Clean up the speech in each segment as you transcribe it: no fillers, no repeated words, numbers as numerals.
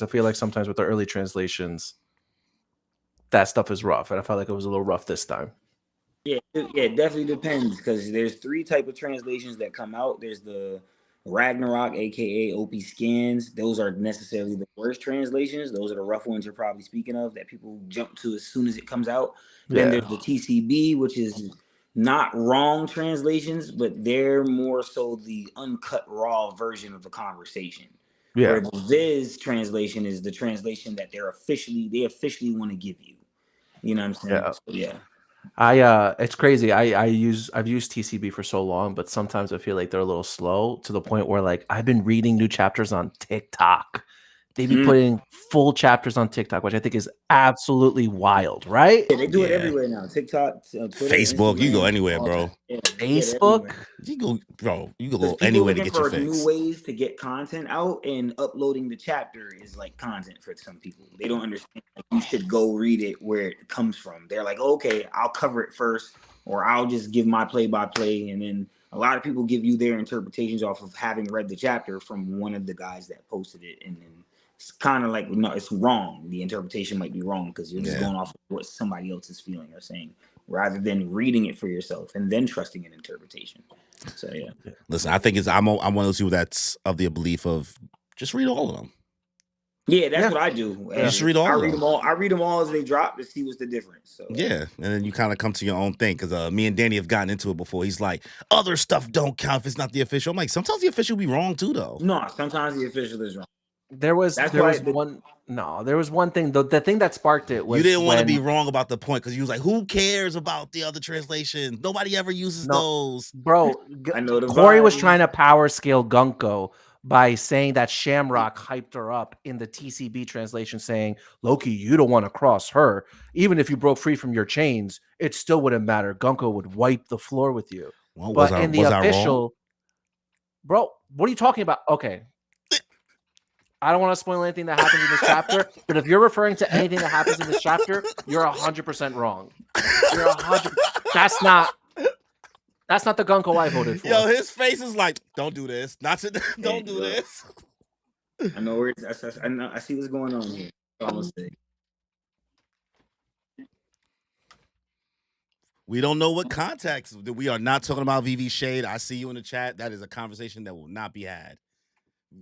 I feel like sometimes with the early translations, that stuff is rough, and I felt like it was a little rough this time. Yeah, it definitely depends because there's three type of translations that come out. There's the Ragnarok, aka OP scans. Those are necessarily the worst translations. Those are the rough ones you're probably speaking of that people jump to as soon as it comes out. Then Yeah, there's the TCB, which is not wrong translations, but they're more so the uncut raw version of the conversation. yeah, Where the Viz translation is the translation that they officially want to give you. You know what I'm saying? yeah. So yeah. It's crazy. I've used TCB for so long, but sometimes I feel like they're a little slow to the point where like I've been reading new chapters on TikTok. They be putting full chapters on TikTok, which I think is absolutely wild, right? Yeah, they do it Yeah. everywhere now. TikTok, Twitter, Facebook, you go Instagram, anywhere, all that. bro. Yeah, it Facebook, everywhere. You go, bro. You can Because go people anywhere to looking get your for new fix. ways to get content out, and uploading the chapter is like content for some people. They don't understand. Like, you should go read it where it comes from. They're like, okay, I'll cover it first, or I'll just give my play by play, and then a lot of people give you their interpretations off of having read the chapter from one of the guys that posted it, and then it's kind of like, no, it's wrong. The interpretation might be wrong because you're just going off of what somebody else is feeling or saying, rather than reading it for yourself and then trusting an interpretation. So yeah. Listen, I think I'm one of those people that's of the belief of just read all of them. Yeah, that's what I do. Yeah. Just read all I of read them. them all. I read them all as they drop to see what's the difference. So Yeah, and then you kind of come to your own thing because me and Danny have gotten into it before. He's like, other stuff don't count if it's not the official. I'm like, sometimes the official be wrong too, though. No, sometimes the official is wrong. there was one thing. The thing that sparked it was you didn't want to be wrong about the point because you was like, who cares about the other translations? Nobody ever uses those, bro. I know the Corey was vibe. trying to power scale Gunko by saying that Shamrock hyped her up in the TCB translation, saying, Loki, you don't want to cross her. Even if you broke free from your chains, it still wouldn't matter. Gunko would wipe the floor with you. Well, but was in the I official, wrong? Bro, what are you talking about? Okay. I don't want to spoil anything that happens in this chapter, but if you're referring to anything that happens in this chapter, you're 100% wrong. You're 100%. That's not the Gunko I voted for. Yo, his face is like, don't do this. Don't do this. I know where it's. I see what's going on here. We don't know what context. We are not talking about VV Shade. I see you in the chat. That is a conversation that will not be had.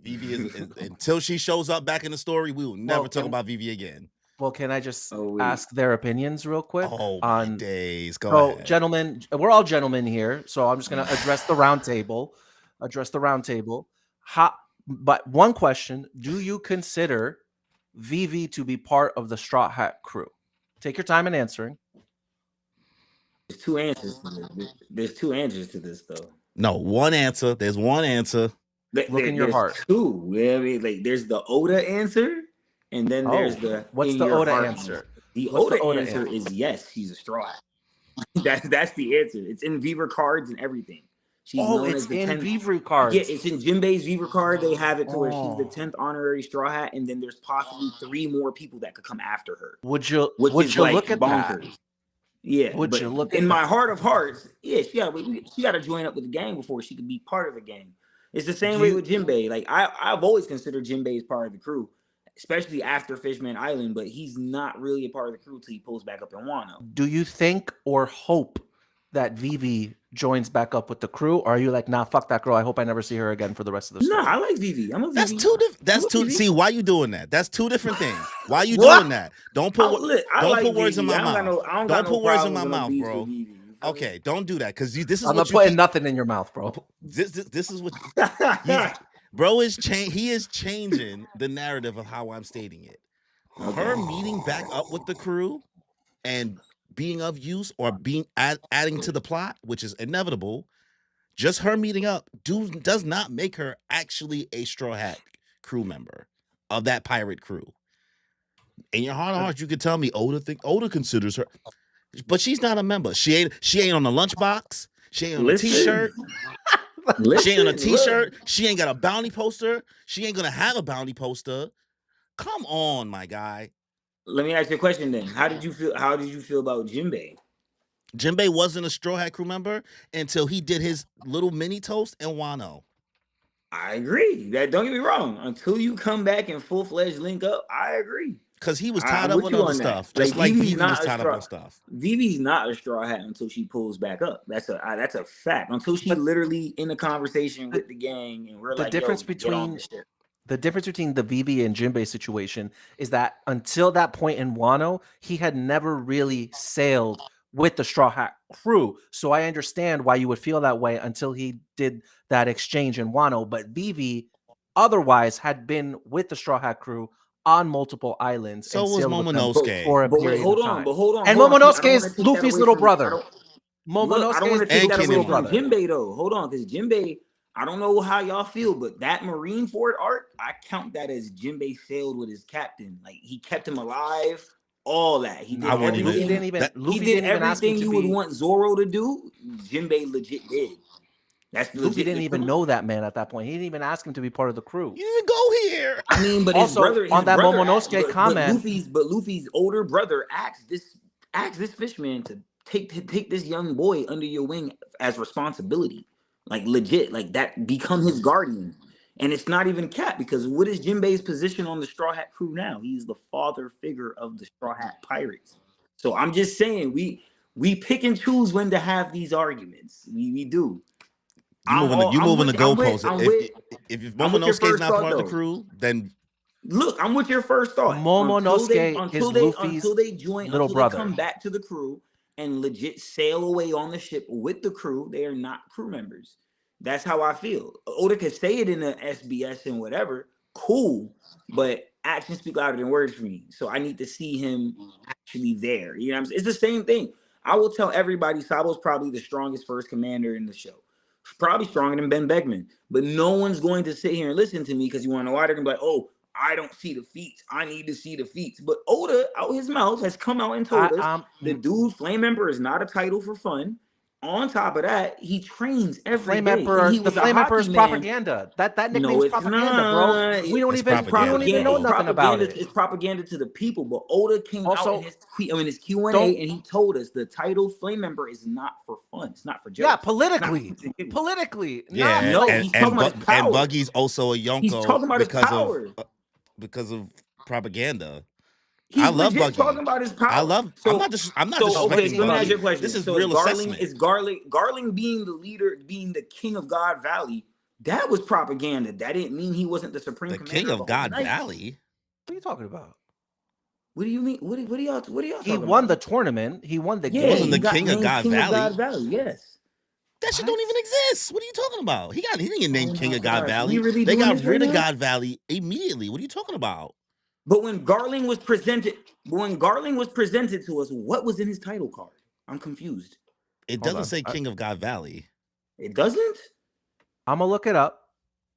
VV is until she shows up back in the story, we will never talk about VV again. Well, can I just ask their opinions real quick? Oh, my days. Go ahead. Gentlemen, we're all gentlemen here, so I'm just going to address the round table. But one question, do you consider VV to be part of the Straw Hat crew? Take your time in answering. There's two answers to this. There's two answers to this, though. No, one answer. There's one answer. Look in your heart. Two. Yeah, I mean, like, there's the Oda answer, and then there's the what's the Oda answer? The Oda answer is yes, he's a Straw Hat. That's the answer. It's in Viver cards and everything. She's it's in Viver cards. Yeah, it's in Jinbei's Viver card. They have it to where she's the 10th honorary Straw Hat, and then there's possibly 3 more people that could come after her. Would you like look at bonkers. That? Yeah, would you look in my heart of hearts? Yeah, she got to join up with the gang before she could be part of the gang. It's the same way with Jinbei. Like I've always considered Jinbei as part of the crew, especially after Fishman Island, but he's not really a part of the crew till he pulls back up in Wano. Do you think or hope that Vivi joins back up with the crew, or are you like, nah, fuck that girl, I hope I never see her again for the rest of the story? No, I like Vivi. That's two. See, why you doing that? That's two different things. Why you doing that? Don't put words in my mouth. Don't put words in my mouth, bro. Okay, don't do that because this is. I'm not putting nothing in your mouth, bro. This is what bro is He is changing the narrative of how I'm stating it. Her meeting back up with the crew and being of use or being adding to the plot, which is inevitable, just her meeting up does not make her actually a Straw Hat crew member of that pirate crew. In your heart of hearts, you could tell me Oda considers her, but she's not a member. She ain't on the lunchbox. She ain't on a t-shirt. She ain't on a t-shirt. She ain't got a bounty poster. She ain't gonna have a bounty poster. Come on, my guy. Let me ask you a question then. How did you feel about Jinbei? Jinbei wasn't a Straw Hat crew member until he did his little mini toast in Wano. I agree. That don't get me wrong. Until you come back and full-fledged link up, I agree. Because he was I'm tied up with with you other on that. stuff, just like Vivi's Vivi was not a tied up straw. on stuff. Vivi's not a straw hat until she pulls back up. That's a fact. Until she But literally in a conversation the- with the gang and we're the like, yo, difference get on between this shit. the difference between the Vivi and Jinbei situation is that until that point in Wano, he had never really sailed with the Straw Hat crew. So I understand why you would feel that way until he did that exchange in Wano. But Vivi otherwise had been with the Straw Hat crew on multiple islands So and was sailed with them Momonosuke. for a But wait, period hold of on. time. But hold on. And hold on. See, I Momonosuke don't want to is take that Luffy's away little from. I brother. don't. Look, I Momonosuke don't want is to take And that Luffy's away little from Kinemon. brother. Jinbei though. Hold on, because Jinbei, I don't know how y'all feel, but that Marineford arc, I count that as Jinbei sailed with his captain. Like he kept him alive, all that. He did I wouldn't Luffy even- didn't even that- Luffy he did didn't even ask him everything to you would be. want Zoro to do. Jinbei legit did. That's Luffy legit didn't the even truth. know that man at that point. He didn't even ask him to be part of the crew. You didn't go here. I mean, but Also, on that Momonosuke but comment- Luffy's older brother asked this fishman to take this young boy under your wing as responsibility, like legit, like that, become his guardian. And it's not even cap, because what is Jinbei's position on the Straw Hat crew now? He's the father figure of the Straw Hat Pirates. So I'm just saying, we pick and choose when to have these arguments. We do. You moving the goalposts. If Momonosuke's first not thought, part of the though. crew, then Look, I'm with your first thought. Momonosuke is Luffy's until they join, little until brother. they come back to the crew and legit sail away on the ship with the crew, they are not crew members. That's how I feel. Oda could say it in the SBS and whatever, cool, but actions speak louder than words for me. So I need to see him actually there. You know what I'm saying? It's the same thing. I will tell everybody Sabo's probably the strongest first commander in the show. Probably stronger than Ben Beckman. But no one's going to sit here and listen to me, because you want to know why. They're going to be like, oh, I don't see the feats. I need to see the feats. But Oda, out his mouth, has come out and told us the dude, Flame Emperor, is not a title for fun. On top of that, he trains every Flame day. Emperor, He the was a Flame hockey Emperor's man. propaganda. That nickname's it's propaganda, bro. not. We don't It's even know nothing about it. It's propaganda to the people. But Oda came Also, out in his Q&A, don't- and he told us the title Flame Emperor is not for fun. It's not for jokes. Yeah, politically. yeah, No, he's talking about his power. and Buggy's also a Yonko. He's talking about his power. Because of propaganda. He's I love legit Buggy. talking about his power. I'm not okay, disrespecting so let me Buggy. ask you a question. This is so real assessment. Is Garling being the leader, being the king of God Valley? That was propaganda. That didn't mean he wasn't the supreme commander king of God Knights. Valley. What are you talking about? What do you mean? What are y'all He won the tournament. He won the game. Wasn't the king of God Valley? Yes. That shit don't even exist. What are you talking about? He didn't get named King of God gosh, Valley. really They doing got this rid right of now? God Valley immediately. What are you talking about? But when Garling was presented to us, what was in his title card? I'm confused. It doesn't say King of God Valley. It doesn't? I'm gonna look it up.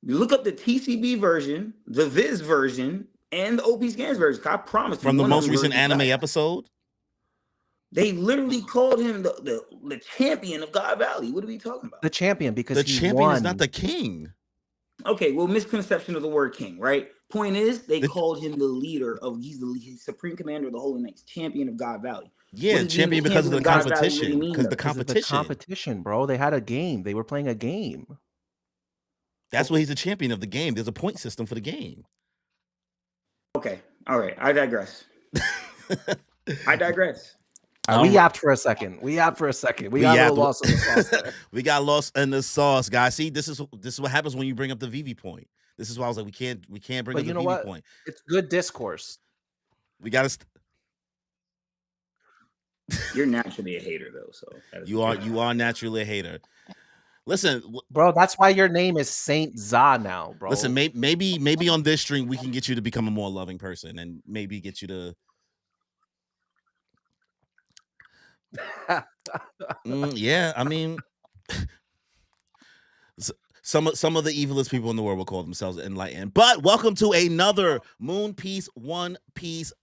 You look up the TCB version, the Viz version, and the OP Scans version. I promise you. From the one of most them recent versions anime got- episode? They literally called him the champion of God Valley. What are we talking about? The champion, because The he champion won. is not the king. Okay, well, misconception of the word king, right? Point is, they called him the leader of, he's supreme commander of the Holy Knights, champion of God Valley. Yeah, champion because of the competition. Because the competition, bro. They had a game. They were playing a game. That's why he's a champion of the game. There's a point system for the game. Okay, all right. I digress. We yapped for a second. We got a little lost in the sauce there. We got lost in the sauce, guys. See, this is what happens when you bring up the Vivi point. This is why I was like, we can't bring up the Vivi point. It's good discourse. We gotta. You're naturally a hater, though. So you are naturally a hater. Listen, bro, that's why your name is Saint Za now, bro. Listen, maybe on this stream we can get you to become a more loving person, and maybe get you to. Yeah, I mean, some of the evilest people in the world will call themselves enlightened. But welcome to another One Piece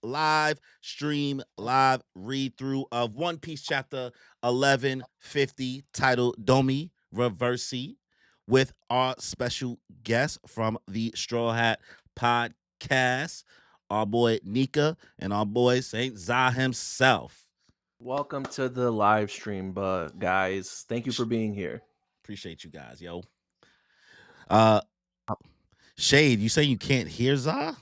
live stream, live read through of One Piece chapter 1150, titled "DOMI REVERSI," with our special guest from the Straw Hat Podcast, our boy Nika and our boy Saint Za himself. Welcome to the live stream, guys. Thank you for being here. Appreciate you guys, yo. How Shade, you say you can't hear Za?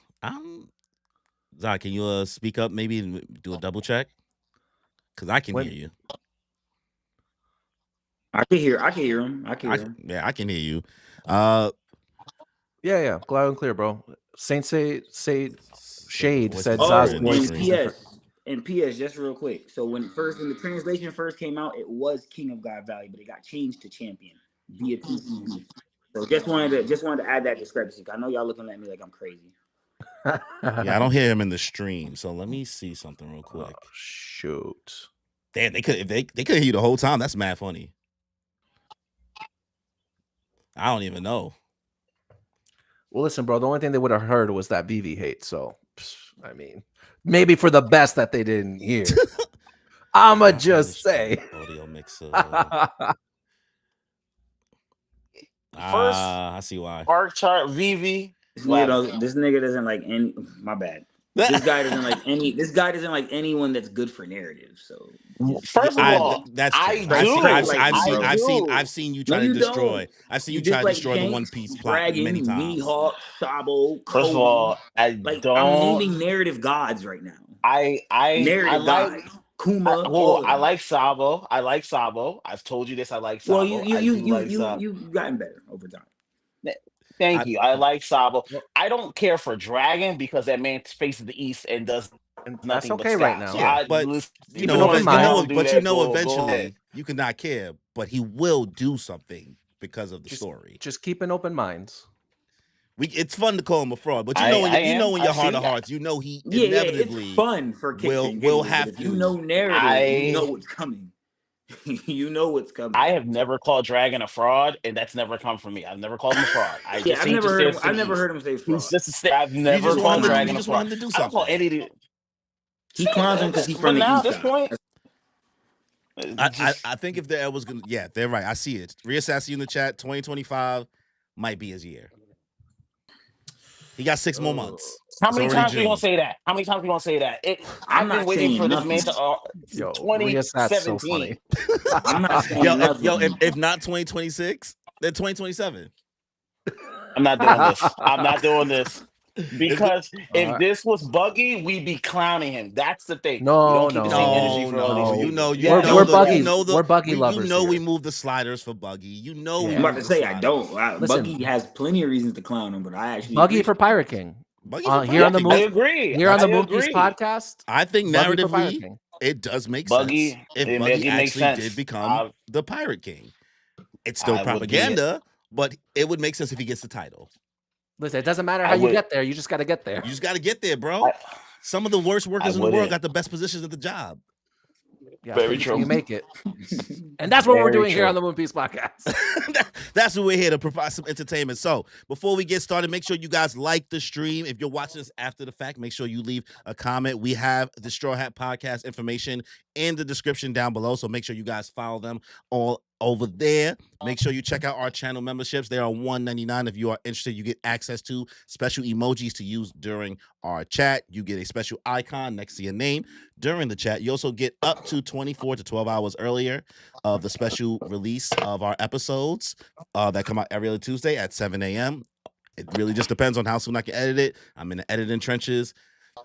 Za, can you speak up maybe and do a double check? Because I can hear you. I can hear him. I can hear him. Yeah, I can hear you. Yeah, loud and clear, bro. Saint say Shade said Oh, Za's in the voice. screen. and PS, just real quick. So when the translation first came out, it was King of God Valley, but it got changed to Champion via TCB. So just wanted to add that discrepancy. I know y'all looking at me like I'm crazy. Yeah, I don't hear him in the stream. So let me see something real quick. Oh, shoot. Damn, they could hear you the whole time. That's mad funny. I don't even know. Well, listen, bro. The only thing they would have heard was that VV hate. So, I mean, maybe for the best that they didn't hear. I'ma just say. Audio mixer. First, I see why. Arc chart VV. This nigga doesn't like any. My bad. This guy doesn't like any. This guy doesn't like anyone that's good for narrative. So first of all, that's I true. do. I've seen you try to destroy. I've seen you try to destroy the One Piece plot many times. Mihawk, Sabo, First of all, I'm naming narrative gods right now. I narrative like gods. Kuma. I like Sabo. I've told you this. I like Sabo. Well, you've gotten better over time. Thank you. I like Sabo. I don't care for Dragon because that man faces the east and does that's nothing okay but right now. So yeah, but eventually you cannot care, but he will do something because of the story. Just keep an open mind. It's fun to call him a fraud, but in your heart of hearts, you know he inevitably it's fun for will have to. You know narrative. You know what's coming. You know what's coming. I have never called Dragon a fraud, and that's never come from me. I've never called him a fraud. I've never heard him say fraud. I've never called Dragon a fraud. I don't call any. He clowns him because he's from the east side. At this point, I think if there was gonna, they're right. I see it. Reassassin in the chat. 2025 might be his year. He got 6 more months. How many times are you gonna say that? I've been waiting for this man to 2017. So I'm not saying nothing. If not 2026, then 2027. I'm not doing this. Because if this was Buggy, we'd be clowning him. That's the thing. No. We're Buggy lovers. You know we moved the sliders for Buggy. You know I'm about to say I don't. Buggy has plenty of reasons to clown him, but I actually Buggy for Pirate King. Here on the Moon. I agree. Here on the Moon Piece podcast. I think narratively it does make sense. If Buggy actually did become the Pirate King, it's still propaganda, but it would make sense if he gets the title. Listen, it doesn't matter how you get there. You just got to get there. You just got to get there, bro. Some of the worst workers in the world got the best positions at the job. Yeah, very true. You make it. And that's what we're doing here on the Moon Piece podcast. That's what we're here to provide some entertainment. So before we get started, make sure you guys like the stream. If you're watching this after the fact, make sure you leave a comment. We have the Straw Hat Podcast information in the description down below. So make sure you guys follow them all over there. Make sure you check out our channel memberships. They are $1.99. If you are interested, you get access to special emojis to use during our chat. You get a special icon next to your name during the chat. You also get up to 24 to 12 hours earlier of the special release of our episodes that come out every other Tuesday at 7 a.m. It really just depends on how soon I can edit it. I'm in the editing trenches.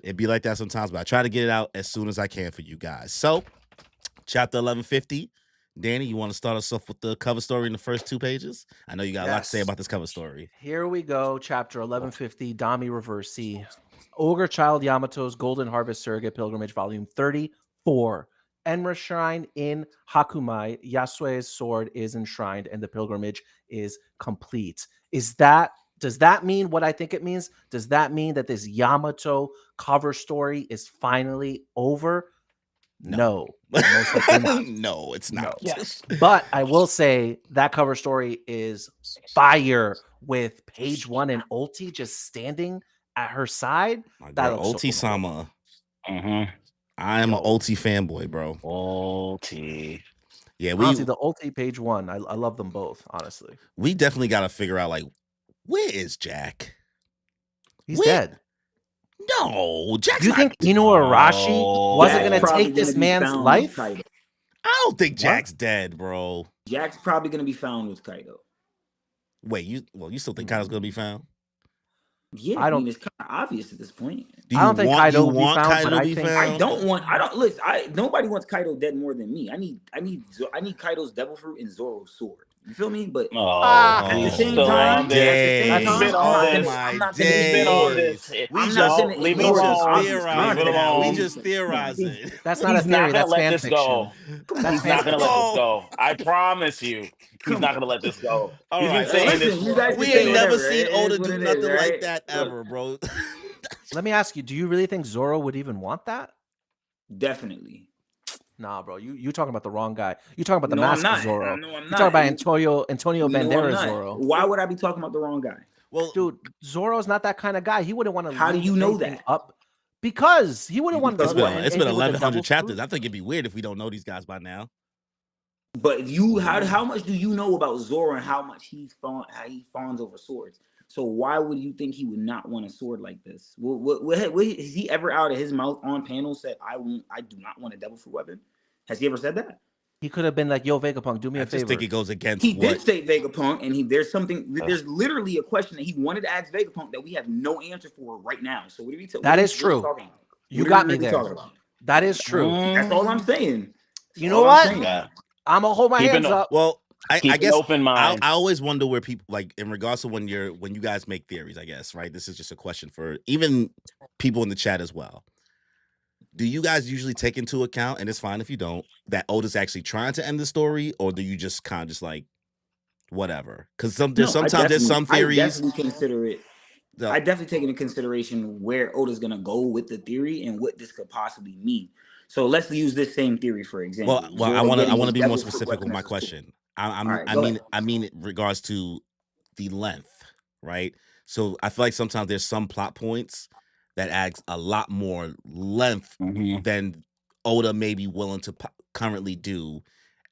It'd be like that sometimes, but I try to get it out as soon as I can for you guys. So, chapter 1150. Danny, you want to start us off with the cover story in the first 2 pages? I know you got a lot to say about this cover story. Here we go. Chapter 1150, DOMI REVERSI. Ogre Child Yamato's Golden Harvest Surrogate Pilgrimage, Volume 34. Enra Shrine in Hakumai. Yasue's sword is enshrined, and the pilgrimage is complete. Does that mean what I think it means? Does that mean that this Yamato cover story is finally over? No. Most likely not. No, it's not. No. Yes. But I will say that cover story is fire with page 1 and Ulti just standing at her side. My girl, Ulti Sama. I am an Ulti fanboy, bro. Ulti. Yeah, honestly, the Ulti page 1, I love them both, honestly. We definitely got to figure out, like, where is Jack? He's dead. No, Jack's You think Inuarashi wasn't going to take this man's life? I don't think Jack's dead, bro. Jack's probably going to be found with Kaido. Wait, you still think Kaido's going to be found? Yeah, I I don't- mean, it's kind of obvious at this point. Do I you don't think want Kaido you will be want found, Kaido but to I be think- found? Listen, nobody wants Kaido dead more than me. I need Kaido's devil fruit and Zoro's sword. You feel me? But Ah, at the Oh, same Still time, on at this. the same That's time, Spit on this. I'm not He's gonna been on ignore. this. I'm not No, gonna leave him we ignore the just alone. obvious theorizing Leave it now. alone. We just theorizing. That's not a He's not theory. gonna That's let fan this fiction. go. Come He's on, not gonna let this Oh. go. I promise you. He's Come not on. gonna let this go. All He's been right. saying this. Listen, you guys We can say ain't never whatever, seen right? It Oda is what do it nothing is, like right? that Look. ever, bro. Let me ask you: do you really think Zoro would even want that? Definitely. Nah, bro. You talking about the wrong guy. You talking about the No, I'm mask not. of Zoro. No, I'm You not. talking about You- Antonio No, I'm Banderas not. Zoro. Why would I be talking about the wrong guy? Well, Dude, Zoro's not that kind of guy. He wouldn't want to. How do you know anything that? Up because he wouldn't want to. it's Because been what? it's been anything with the 1,100 double chapters. fruit. I think it'd be weird if we don't know these guys by now. But how much do you know about Zoro and how much he fawns over swords? So why would you think he would not want a sword like this? What has he ever out of his mouth on panel said I do not want a devil fruit weapon? Has he ever said that? He could have been like, "Yo, Vegapunk, do me I a just favor." think it goes against He what did say Vegapunk, and there's literally a question that he wanted to ask Vegapunk that we have no answer for right now. So what are we That is true. talking about? You What are got we me really there. talking about? That is true. That's all I'm saying. That's You know all I'm what? saying. Yeah. I'm gonna hold my Keep hands it- up. Well, I Keep guess an open mind. I always wonder where people like in regards to when you guys make theories, I guess, right? This is just a question for even people in the chat as well. Do you guys usually take into account, and it's fine if you don't, that Oda's actually trying to end the story, or do you just kind of just like whatever? Because sometimes there's some theories. I definitely consider it. I definitely take into consideration where Oda's gonna go with the theory and what this could possibly mean. So let's use this same theory for example. Well, I Zoro want getting to his be more devil fruit specific weapon with my as a sword. question. Alright, go ahead. I mean in regards to the length, right? So I feel like sometimes there's some plot points that adds a lot more length than Oda may be willing to currently do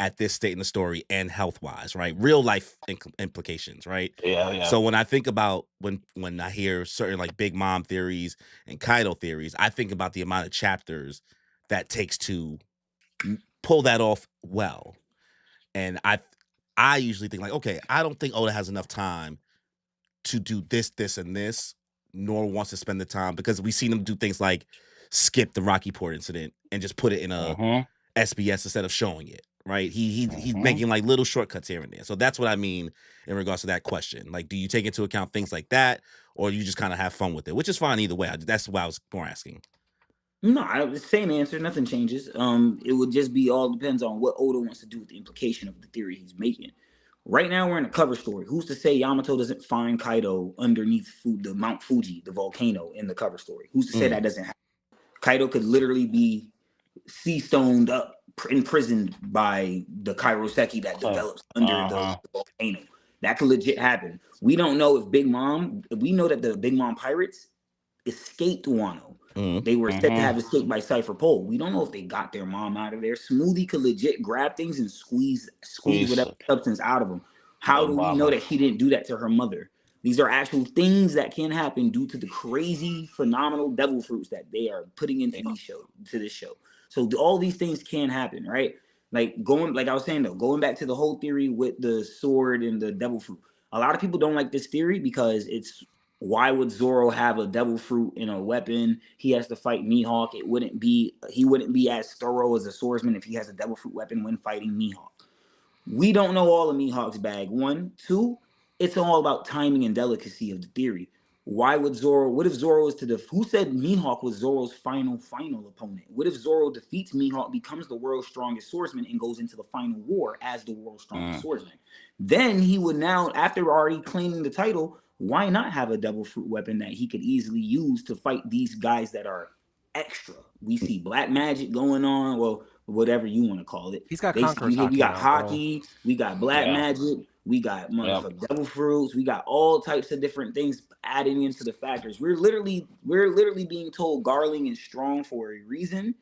at this state in the story and health wise, right? Real life implications, right? Yeah. So when I think about when I hear certain like Big Mom theories and Kaido theories, I think about the amount of chapters that takes to pull that off well. And I usually think like, okay, I don't think Oda has enough time to do this, and this, nor wants to spend the time because we've seen him do things like skip the Rocky Port incident and just put it in a SBS instead of showing it, right? He's making like little shortcuts here and there. So that's what I mean in regards to that question. Like, do you take into account things like that, or you just kind of have fun with it, which is fine either way. That's why I was more asking. No, same answer. Nothing changes. It would just be all depends on what Oda wants to do with the implication of the theory he's making. Right now, we're in a cover story. Who's to say Yamato doesn't find Kaido underneath the Mount Fuji, the volcano, in the cover story? Who's to say that doesn't happen? Kaido could literally be sea-stoned up, imprisoned by the Kairoseki that develops under the volcano. That could legit happen. We don't know if Big Mom. We know that the Big Mom pirates escaped Wano. They were said to have escaped by Cypher Pole. We don't know if they got their mom out of there. Smoothie could legit grab things and squeeze whatever substance out of them. How do we know that she didn't do that to her mother? These are actual things that can happen due to the crazy, phenomenal devil fruits that they are putting into this show. So all these things can happen, right? Like I was saying though, going back to the whole theory with the sword and the devil fruit. A lot of people don't like this theory because it's why would Zoro have a devil fruit in a weapon? He has to fight Mihawk. He wouldn't be as thorough as a swordsman if he has a devil fruit weapon when fighting Mihawk. We don't know all of Mihawk's bag. 1, 2, it's all about timing and delicacy of the theory. What if Zoro was who said Mihawk was Zoro's final opponent? What if Zoro defeats Mihawk, becomes the world's strongest swordsman, and goes into the final war as the world's strongest swordsman? Then he would now, after already claiming the title, why not have a devil fruit weapon that he could easily use to fight these guys that are extra? We see black magic going on, well, whatever you want to call it. He's got Conqueror's we got Haki, hockey, we got black magic, we got motherfucking devil fruits, we got all types of different things adding into the factors. We're literally being told Garling is strong for a reason,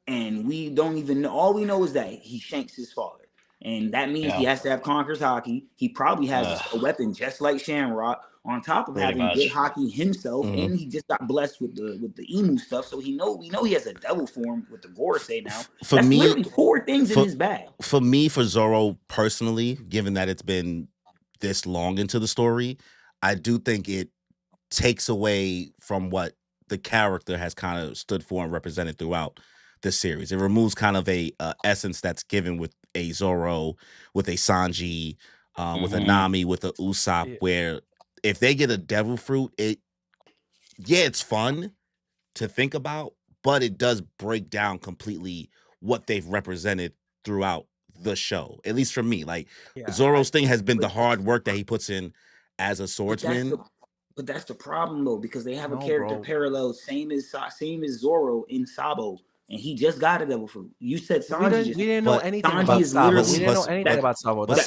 and we don't even know. All we know is that he shanks his father. And that means he has to have Conqueror's Haki. He probably has a weapon just like Shamrock, on top of having good Haki himself, and he just got blessed with the IMU stuff. So we know he has a devil form with the Gorosei now. That's literally 4 things in his bag. For me, for Zoro personally, given that it's been this long into the story, I do think it takes away from what the character has kind of stood for and represented throughout the series. It removes kind of a essence that's given with a Zoro, with a Sanji, with a Nami, with a Usopp, where if they get a devil fruit, it's fun to think about, but it does break down completely what they've represented throughout the show. At least for me, like Zoro's thing has been the hard work that he puts in as a swordsman. But that's the problem though, because they have a character parallel, same as Zoro in Sabo, and he just got a devil fruit. You said Sanji. We didn't know anything Sanji about is Sabo. literally- We didn't know anything about Sabo. That's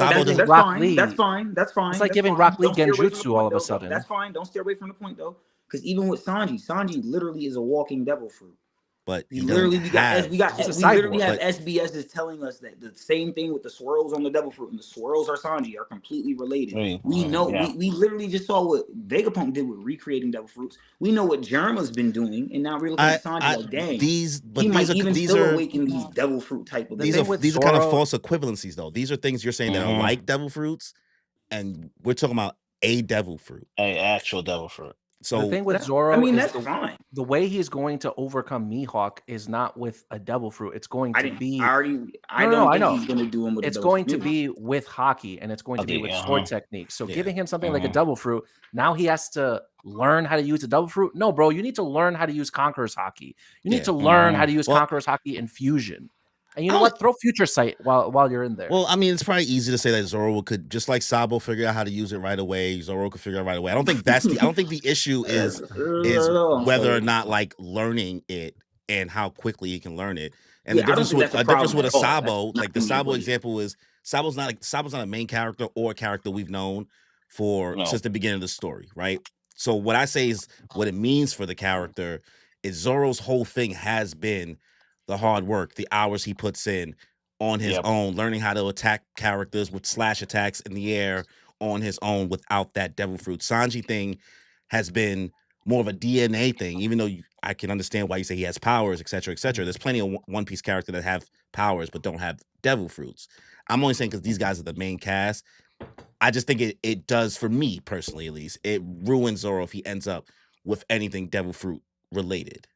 fine. It's like giving Rock Lee Genjutsu all of a sudden. That's fine. Don't steer away from the point though, because even with Sanji literally is a walking devil fruit. But we literally have SBS is telling us that the same thing with the swirls on the devil fruit and the swirls are Sanji are completely related. We know we literally just saw what Vegapunk did with recreating devil fruits. We know what Germa's been doing, and now we're looking at Sanji like, dang, he might even still awaken these devil fruit type of these are kind of false equivalencies though. These are things you're saying that are like devil fruits, and we're talking about a devil fruit, an actual devil fruit. So the thing with Zoro, that's fine. The way he's going to overcome Mihawk is not with a devil fruit. It's going to be. I don't think he's going to do him with. It's going to be with hockey, and it's going to be with sword techniques. So giving him something like a devil fruit, now he has to learn how to use a devil fruit. No, bro, you need to learn how to use Conqueror's Haki. You need to learn how to use Conqueror's Haki in fusion. And you know what? Throw Future Sight while you're in there. Well, I mean, it's probably easy to say that Zoro could, just like Sabo, figure out how to use it right away. Zoro could figure it out right away. I don't think the issue is whether or not like learning it and how quickly he can learn it. And the difference with a Sabo, like the Sabo example is Sabo's not a main character or a character we've known since the beginning of the story, right? So what I say is what it means for the character is Zoro's whole thing has been the hard work, the hours he puts in on his own, learning how to attack characters with slash attacks in the air on his own without that devil fruit. Sanji thing has been more of a DNA thing, even though I can understand why you say he has powers, et cetera, et cetera. There's plenty of One Piece characters that have powers but don't have devil fruits. I'm only saying because these guys are the main cast. I just think it does, for me personally at least, it ruins Zoro if he ends up with anything devil fruit related.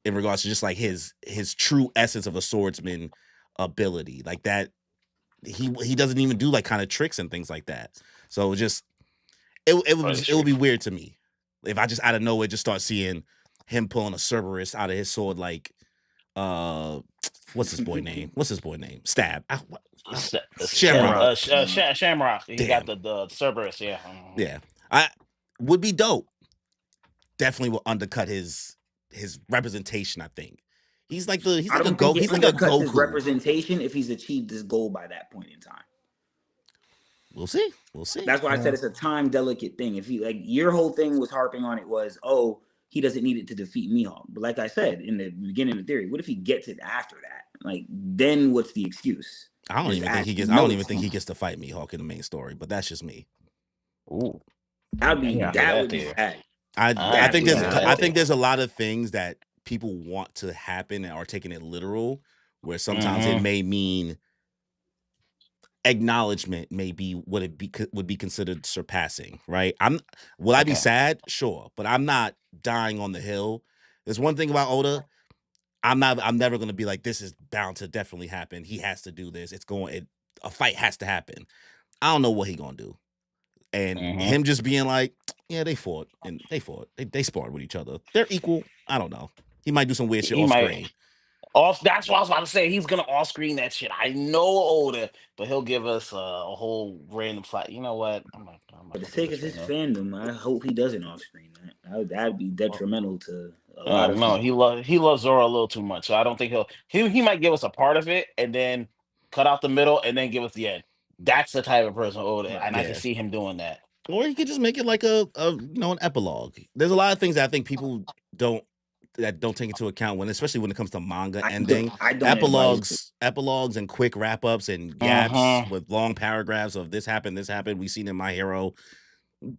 In regards to just like his true essence of a swordsman ability, like that, he doesn't even do like kind of tricks and things like that. So it would be weird to me if I just out of nowhere just start seeing him pulling a Cerberus out of his sword, like what's his boy name? Stab. Shamrock. He got the Cerberus. Yeah. I would be dope. Definitely will undercut his representation. I think he's like a Goku. His representation if he's achieved his goal by that point in time. We'll see. That's why I said it's a time delicate thing. If he, like, your whole thing was harping on it was, he doesn't need it to defeat Mihawk. But like I said in the beginning of the theory, what if he gets it after that? Like, then what's the excuse? I don't even think he gets to fight Mihawk in the main story. But that's just me. Ooh, that would be bad. I think there's a lot of things that people want to happen and are taking it literal, where sometimes it may mean acknowledgement may be what would be considered surpassing, right? Will I be sad? Sure, but I'm not dying on the hill. There's one thing about Oda. I'm never going to be like, this is bound to definitely happen. He has to do this. A fight has to happen. I don't know what he going to do. And him just being like, yeah, they fought. They sparred with each other. They're equal. I don't know. He might do some weird shit off screen. That's what I was about to say. He's gonna off screen that shit. I know Oda, but he'll give us a whole random fight. You know what? For the sake of his fandom, I hope he doesn't off screen that. That'd be detrimental to a lot of people. He loves Zoro a little too much, so I don't think he might give us a part of it and then cut out the middle and then give us the end. That's the type of person Oda, and I can see him doing that. Or he could just make it like an epilogue. There's a lot of things that I think people don't take into account especially when it comes to manga ending. Epilogues and quick wrap ups and gaps with long paragraphs of this happened. We've seen in My Hero.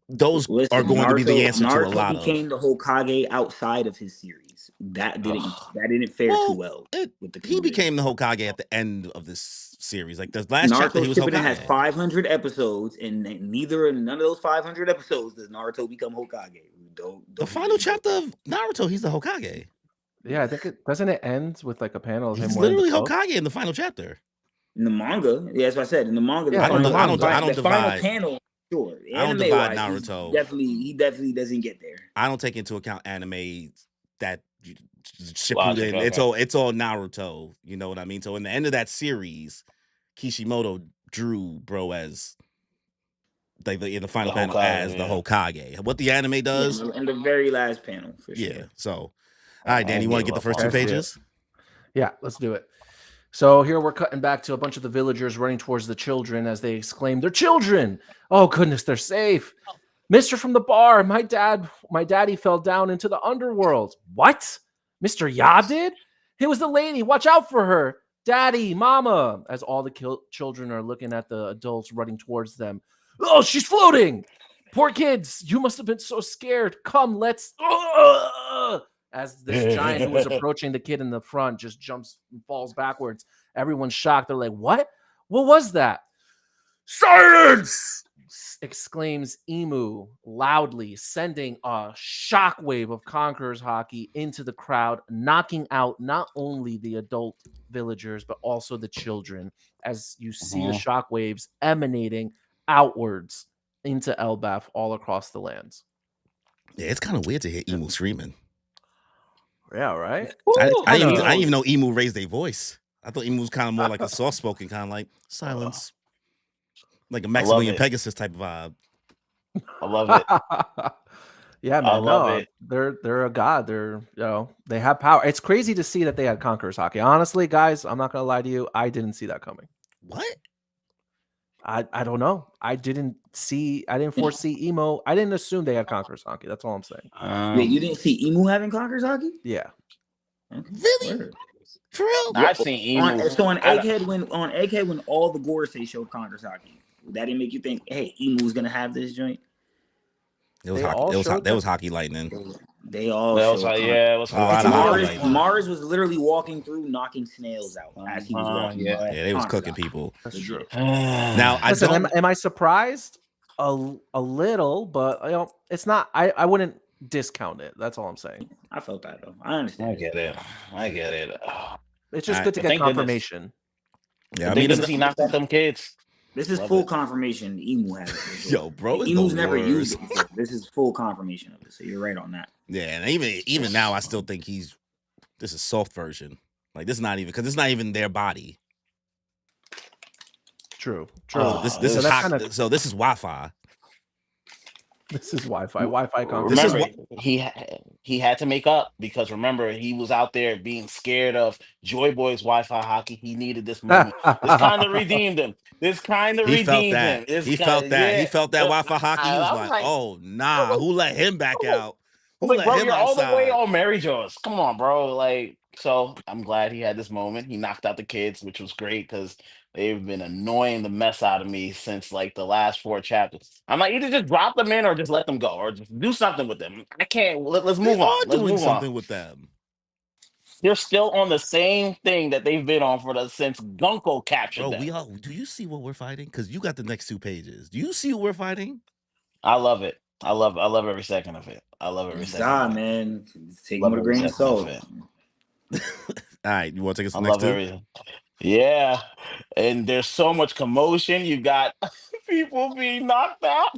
those Listen, are going to be the answer to a Naruto lot became the Hokage outside of his series. That didn't fare too well with the He community. became the Hokage at the end of this series. Like the last chapter, Naruto he was Shippuden Hokage. has 500 episodes, and none of those 500 episodes does Naruto become Hokage. The final chapter of Naruto, he's the Hokage. Yeah, I think doesn't it end with like a panel of him He's wearing literally the cloak? Hokage in the final chapter. In the manga, yeah, that's what I said. In the manga, Yeah, I don't the final divide. panel. Sure, I don't divide anime-wise, Naruto. he definitely doesn't get there. I don't take into account anime that Shippuden. Logic, okay. It's all Naruto. You know what I mean? So in the end of that series, Kishimoto drew bro as like in the final panel Hokage, as the Hokage. What the anime does, in the very last panel, for sure. yeah. So, all right, Dan, you want to get the first 2 pages? Yeah, let's do it. So here we're cutting back to a bunch of the villagers running towards the children as they exclaim, "They're children! Oh goodness, they're safe! Mister from the bar, my daddy fell down into the underworld." "What? Mr. Ya did? It was the lady. Watch out for her. Daddy, mama," as all the children are looking at the adults running towards them. "Oh, she's floating! Poor kids, you must have been so scared. Come, let's..." As this giant who was approaching the kid in the front just jumps and falls backwards. Everyone's shocked. They're like, "What? What was that?" "Silence!" exclaims Emu loudly, sending a shockwave of Conqueror's Haki into the crowd, knocking out not only the adult villagers, but also the children, as you see the shockwaves emanating outwards into Elbaf all across the lands. Yeah, it's kind of weird to hear Emu screaming. Yeah, right? I didn't even know Emu raised their voice. I thought Emu was kind of more like a soft-spoken, kind of like silence. Like a Maximilian Pegasus type of vibe. I love it. Yeah, man. I love it. They're a god. They have power. It's crazy to see that they had Conqueror's Haki. Honestly, guys, I'm not gonna lie to you. I didn't see that coming. What? I don't know. I didn't foresee Emo. I didn't assume they had Conqueror's Haki. That's all I'm saying. Wait, you didn't see Emu having Conqueror's Haki? Yeah. Okay. Really? Word. For real? I've seen Emu. So on Egghead, when all the Gorosei showed Conqueror's Haki, that didn't make you think, hey, Emu's gonna have this joint? It was Haki Lightning. They all it was Mars was literally walking through, knocking snails out as he was walking. Yeah, they was cooking people. That's true. Now, am I surprised? A little, but it's not. I wouldn't discount it. That's all I'm saying. I felt that though. I understand. I get it. It's just good to get confirmation. Yeah, I mean, he knocked out them kids. This is full confirmation. Emu has it. Yo, bro, Emu's never used it before. This is full confirmation of it. So you're right on that. Yeah, and even now, I still think this is soft version. Like this is not even because it's not even their body. True. This is so this is Wi-Fi. This is Wi-Fi. Wi-Fi Remember, he had to make up because remember he was out there being scared of Joy Boy's Wi-Fi Haki. He needed this moment. This kind of redeemed him. He felt that. He felt that Wi-Fi Haki. He was like, "Oh nah, who let him back out? Who let him you're outside? All the way on Mary Jo's. Come on, bro. Like, so I'm glad he had this moment. He knocked out the kids, which was great because they've been annoying the mess out of me since like the last 4 chapters. I'm like, either just drop them in or just let them go or just do something with them. I can't. Let's move on. Let's move something with them. They're still on the same thing that they've been on since Gunko captured them. Do you see what we're fighting? Because you got the next 2 pages. Do you see what we're fighting? I love it. I love every second of it. I love every second. Man. Take it with a grain of salt. All right, you want to take us to the next 2? Everything. Yeah, and there's so much commotion. You got people being knocked out,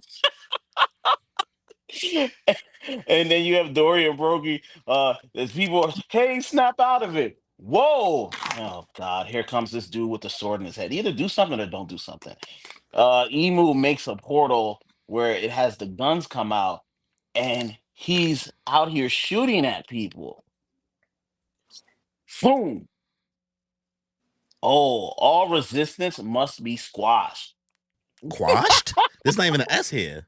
and then you have Dory and Brogy. There's people. Hey, snap out of it! Whoa! Oh God! Here comes this dude with the sword in his head. Either do something or don't do something. Emu makes a portal where it has the guns come out, and he's out here shooting at people. Boom! Oh, all resistance must be squashed. Quashed? There's not even an S here.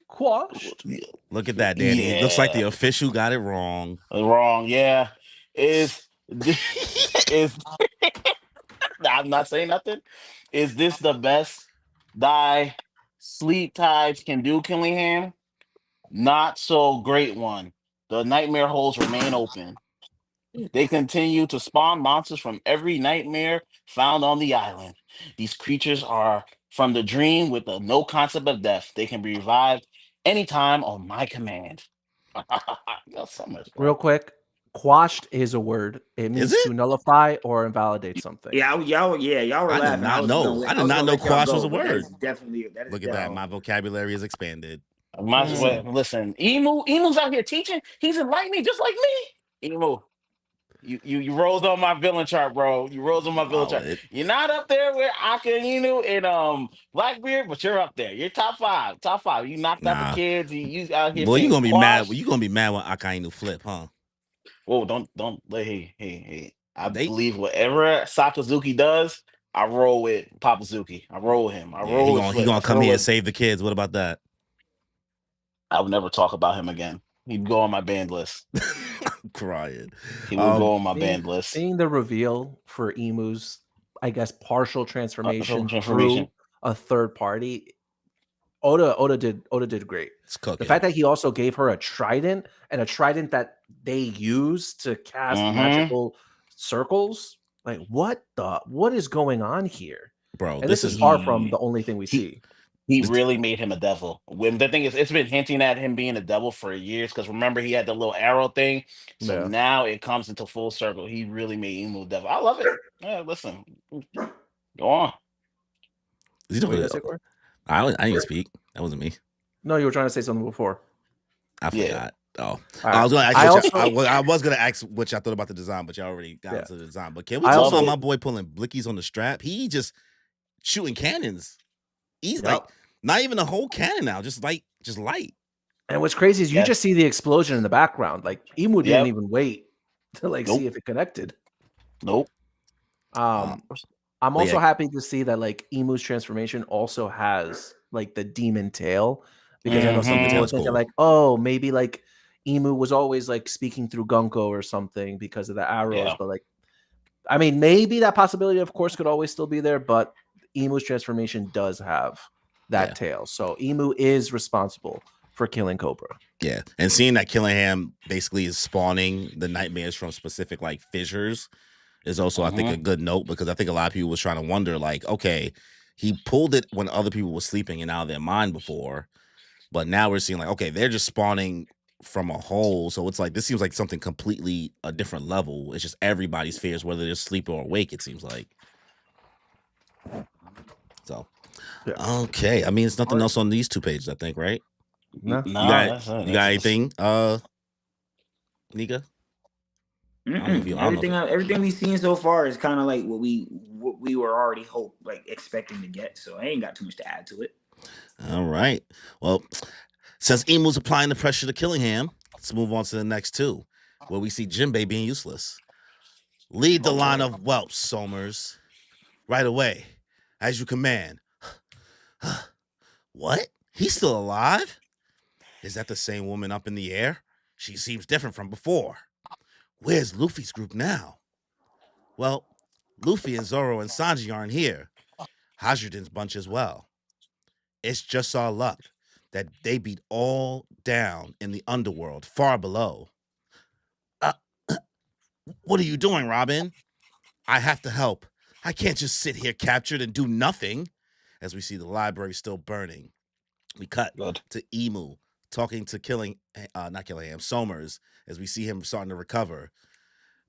Quashed. Look at that, Danny. Yeah. It looks like the official got it wrong. Yeah. I'm not saying nothing. Is this the best Dai sleep tides can do, Killingham. Not so great one. The nightmare holes remain open. They continue to spawn monsters from every nightmare found on the island. These creatures are from the dream with no concept of death. They can be revived anytime on my command. That's so much, Real bro. quick, quashed is a word. It means it? to nullify or invalidate something. Yeah, y'all were I did laughing. not know. I I did was not gonna know let y'all quash was go, a but that word. is definitely Look at that. My vocabulary is expanded. Listen, Emu's out here teaching. He's enlightening just like me. Emu, you rose on my villain chart, bro. You rose on my villain chart. You're not up there with Aka Inu and Blackbeard, but you're up there. You're top five. Top five. You knocked out the kids. You out here. Well, you gonna be mad. Quash. You gonna be mad when Akainu flip, huh? Whoa, don't hey. I believe whatever Sakazuki does, I roll with Papazuki. I roll with him. I Yeah, roll with he Flip. gonna come here and save the kids. What about that? I would never talk about him again. He'd go on my banned list. I'm crying. He will go on my banned list. Seeing the reveal for Emu's, I guess, partial transformation transformation. through a third party, Oda did great. The fact that he also gave her a trident, and a trident that they use to cast magical circles. Like, what is going on here, bro? And this is far from the only thing we see. He really made him a devil. When the thing is, it's been hinting at him being a devil for years. Because remember, he had the little arrow thing. So now it comes into full circle. He really made Emu a devil. I love it. Yeah, listen, go on. I didn't speak. That wasn't me. No, you were trying to say something before. I forgot. Oh, I was going to ask. I was going to ask what y'all thought about the design, but y'all already got into the design. But can we talk about my boy pulling blickies on the strap? He just shooting cannons. He's like not even a whole cannon now, just light. And what's crazy is you just see the explosion in the background. Like Emu didn't even wait to see if it connected. Nope. I'm also happy to see that like Emu's transformation also has like the demon tail, because I know some people were thinking like, oh, maybe like Emu was always like speaking through Gunko or something because of the arrows, but like, I mean, maybe that possibility, of course, could always still be there, but Emu's transformation does have that tail, so Emu is responsible for killing Cobra. Yeah, and seeing that Killingham basically is spawning the nightmares from specific like fissures is also, I think, a good note, because I think a lot of people was trying to wonder, like, okay, he pulled it when other people were sleeping and out of their mind before, but now we're seeing like, okay, they're just spawning from a hole, so it's like this seems like something completely a different level. It's just everybody's fears, whether they're asleep or awake. It seems like. So, okay, I mean, it's nothing else on these two pages, I think, right? No, you got anything, Nika? Everything we've seen so far is kind of like what we were already expecting to get. So I ain't got too much to add to it. All right. Well, since Emu's applying the pressure to Killingham, let's move on to the next two, where we see Jinbei being useless. Lead the line of whelps, Somers. Right away, as you command. What? He's still alive? Is that the same woman up in the air? She seems different from before. Where's Luffy's group now? Well, Luffy and Zoro and Sanji aren't here. Hajirden's bunch as well. It's just our luck that they beat all down in the underworld, far below. What are you doing, Robin? I have to help. I can't just sit here captured and do nothing. As we see the library still burning, we cut to Emu talking to Somers, as we see him starting to recover.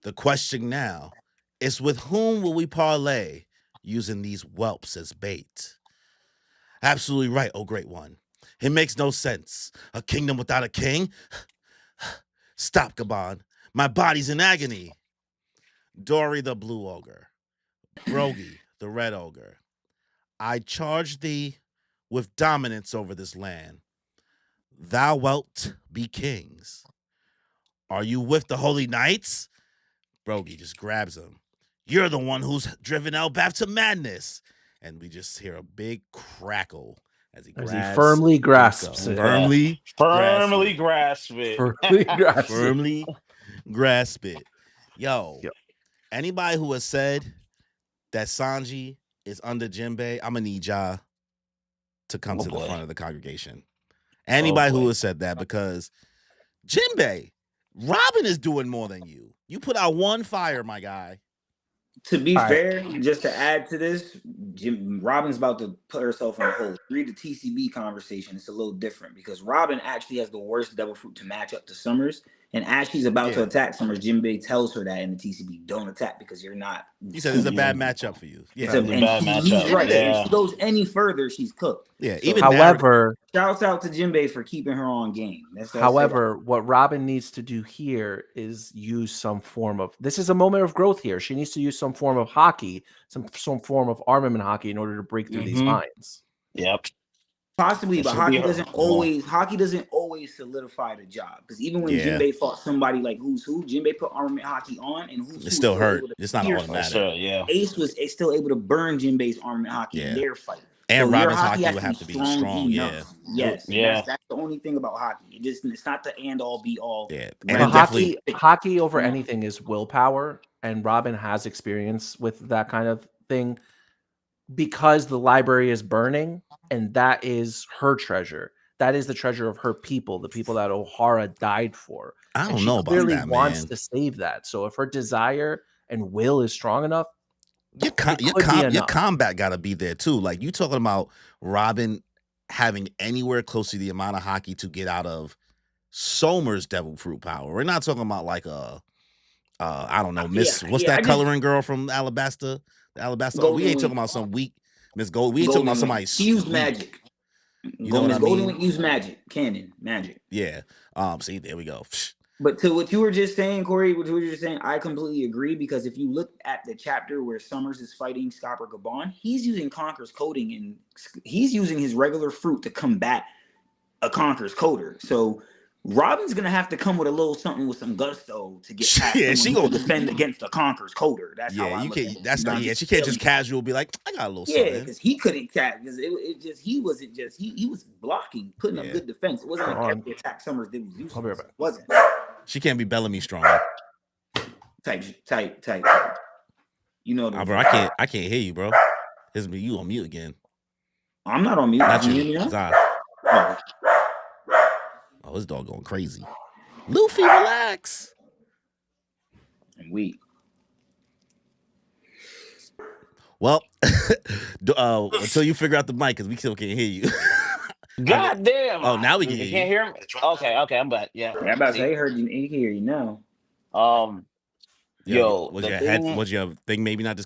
The question now is, with whom will we parlay using these whelps as bait? Absolutely right, oh great one. It makes no sense. A kingdom without a king? Stop, Gabon. My body's in agony. Dory the blue ogre. Brogy the red ogre. I charge thee with dominance over this land. Thou wilt be kings. Are you with the holy knights? Brogy just grabs him. You're the one who's driven Elbaf to madness. And we just hear a big crackle as he firmly grasps it. Firmly grasp it. Firmly grasp it. Yo, anybody who has said that Sanji is under Jinbei, I'm gonna need y'all to come Oh, to the boy. front of the congregation. Anybody who boy. has said that, because Jinbei, Robin is doing more than you. You put out one fire, my guy. To be All right. fair, just to add to this, Robin's about to put herself on hold. Read the TCB conversation. It's a little different because Robin actually has the worst devil fruit to match up to Summers. And as she's about to Yeah. attack Summers, Jinbei tells her that in the TCB, don't attack because you're not. He said it's a bad matchup for you. Yeah. And a bad he's matchup. right. Yeah. If she goes any further, she's cooked. Yeah. So, Even However, shouts out to Jinbei for keeping her on game. However, what Robin needs to do here is use some form of. This is a moment of growth here. She needs to use some form of hockey, some form of armament hockey in order to break through these lines. Yep. Possibly, but This will hockey be her- doesn't always solidify the job. Because even when Jinbei fought somebody like Who's Who, Jinbei put armament hockey on, and Who's Who It still hurt. able to It's not pierce automatic. Sure, yeah. Ace was still able to burn Jinbei's armament hockey in their fight. And So your Robin's hockey has would have to be strong. enough. Yes. and Yeah. That's the only thing about hockey. It's not the end all be all. Yeah. But And hockey over anything is willpower, and Robin has experience with that kind of thing because the library is burning, and that is her treasure. That is the treasure of her people, the people that O'Hara died for. I don't she know about clearly that, wants man. to save that. So if her desire and will is strong enough, Your combat got to be there too. Like you talking about Robin having anywhere close to the amount of hockey to get out of Somer's devil fruit power. We're not talking about like I don't know, Miss that coloring girl from Alabasta? We ain't talking about some weak Miss Gold. We ain't talking about somebody. She used magic. You know what I mean? Golden used magic, canon magic. Yeah. See, there we go. But to what you were just saying, Corey, what you were just saying, I completely agree because if you look at the chapter where Summers is fighting Scopper Gabon, he's using Conqueror's coding and he's using his regular fruit to combat a Conqueror's coder. So Robin's gonna have to come with a little something with some gusto to get past she gonna defend against the Conqueror's coder. That's how I you look can't. at it. That's not. Yeah, she can't just casual be like, I got a little something. because he couldn't catch because he was blocking, putting up good defense. It wasn't like every attack Summers did was useless. It wasn't. She can't be Bellamy strong. Type. You know, bro. I can't hear you, bro. You on mute again. I'm not on mute. Not you you. hear me now? Oh, this dog going crazy. Luffy, relax. And weak. Well, until you figure out the mic, because we still can't hear you. God damn. Oh, now we can hear you. Can't hear him? Okay, I'm back. Yeah. I'm about to say, he can hear you now. Was your thing maybe not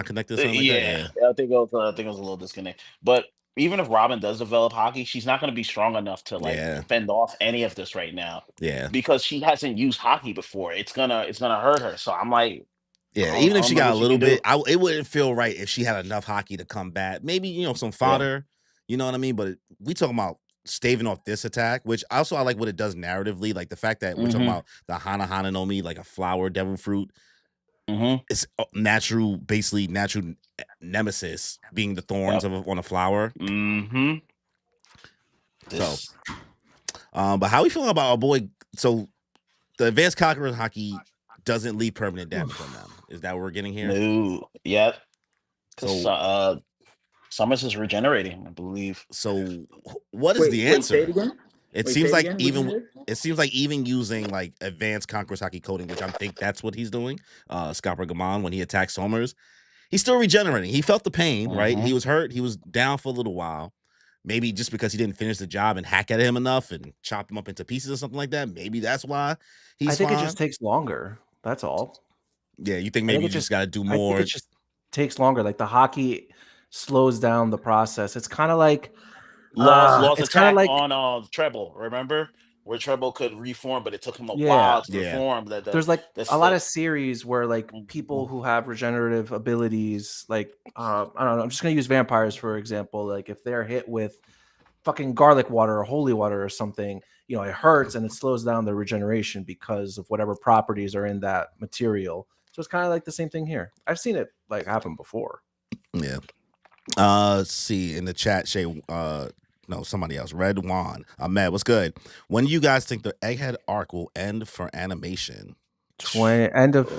connected or something like that? Yeah. I think it was a little disconnect. But even if Robin does develop hockey, she's not going to be strong enough to fend off any of this right now. Yeah. Because she hasn't used hockey before. It's gonna hurt her. So I'm like, even if she got a little bit, it wouldn't feel right if she had enough hockey to combat. Maybe, some fodder, you know what I mean? But we talking about staving off this attack, which also I like what it does narratively. Like the fact that we're talking about the Hana no Mi, like a flower devil fruit. It's basically natural nemesis being the thorns on a flower. So, but how we feeling about our boy? So, the advanced conqueror hockey doesn't leave permanent damage on them. Is that what we're getting here? No. Yep. So, Summers is regenerating, I believe. So, what is the answer? Say it again? It seems like even using like advanced conqueror's hockey coding, which I think that's what he's doing. Scopper Gamon, when he attacks Somers, he's still regenerating. He felt the pain, right? He was hurt. He was down for a little while. Maybe just because he didn't finish the job and hack at him enough and chop him up into pieces or something like that. Maybe that's why he's. I think it just takes longer. That's all. Yeah, you think maybe you just got to do more. I think it just takes longer. Like the hockey slows down the process. It's kind of like. Lost attack on Treble, remember? Where Treble could reform, but it took him a while to reform. There's like a lot of series where like people who have regenerative abilities, like I don't know, I'm just gonna use vampires for example. Like if they're hit with fucking garlic water or holy water or something, it hurts and it slows down their regeneration because of whatever properties are in that material. So it's kind of like the same thing here. I've seen it like happen before. Yeah. Let's see in the chat, Shay. No, somebody else. Red Juan. Ahmed, what's good? When do you guys think the Egghead arc will end for animation? End of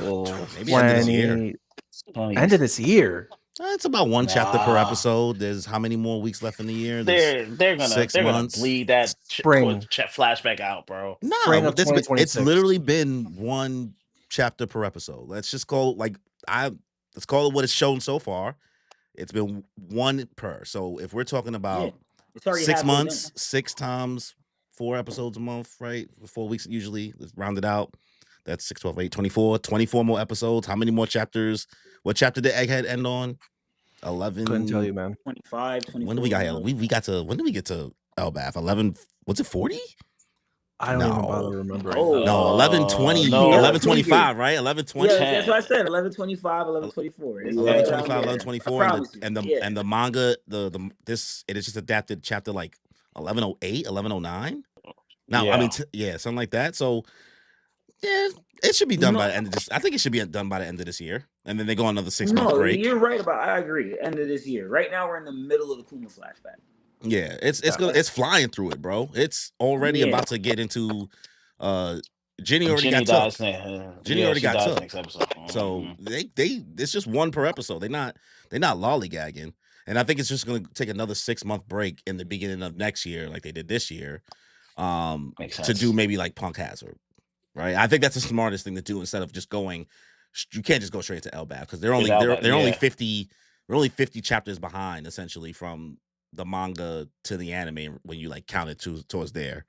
maybe end of this year. End of this year. It's about one chapter per episode. There's how many more weeks left in the year? They're gonna 6 they're gonna months. bleed that Spring. flashback out, bro. Spring No, of 2026. it's literally been one chapter per episode. Let's just call let's call it what it's shown so far. It's been one per. So if we're talking about it's already 6 halfway months, done. 6 times 4 episodes a month, right? 4 weeks usually. Let's round it out. That's 6, 12, 8, 24. 24 more episodes. How many more chapters? What chapter did Egghead end on? 11. Couldn't tell you, man. 25, 24. When do we got here? When did we get to Elbath? 11. Was it 40? I don't even bother remembering. Oh. No, 11:20, no. 11:25, right? 11:20. Yeah, that's what I said. 11:25, 11:24. 11:25, 11:24, and the manga, it is just adapted chapter like 11:08, 11:09. Now, I mean, something like that. So, yeah, it should be done by the end of this. I think it should be done by the end of this year, and then they go on another 6-month break. You're right about. I agree. End of this year. Right now, we're in the middle of the Kuma flashback. Yeah, it's flying through it, bro. It's already about to get into. Ginny already got took. Ginny already got took. Next episode. So it's just one per episode. They're not lollygagging, and I think it's just going to take another 6-month break in the beginning of next year, like they did this year, to do maybe like Punk Hazard, right? I think that's the smartest thing to do instead of just going. You can't just go straight to Elbath because they're only 50. We're only 50 chapters behind essentially from the manga to the anime when you like count it towards there.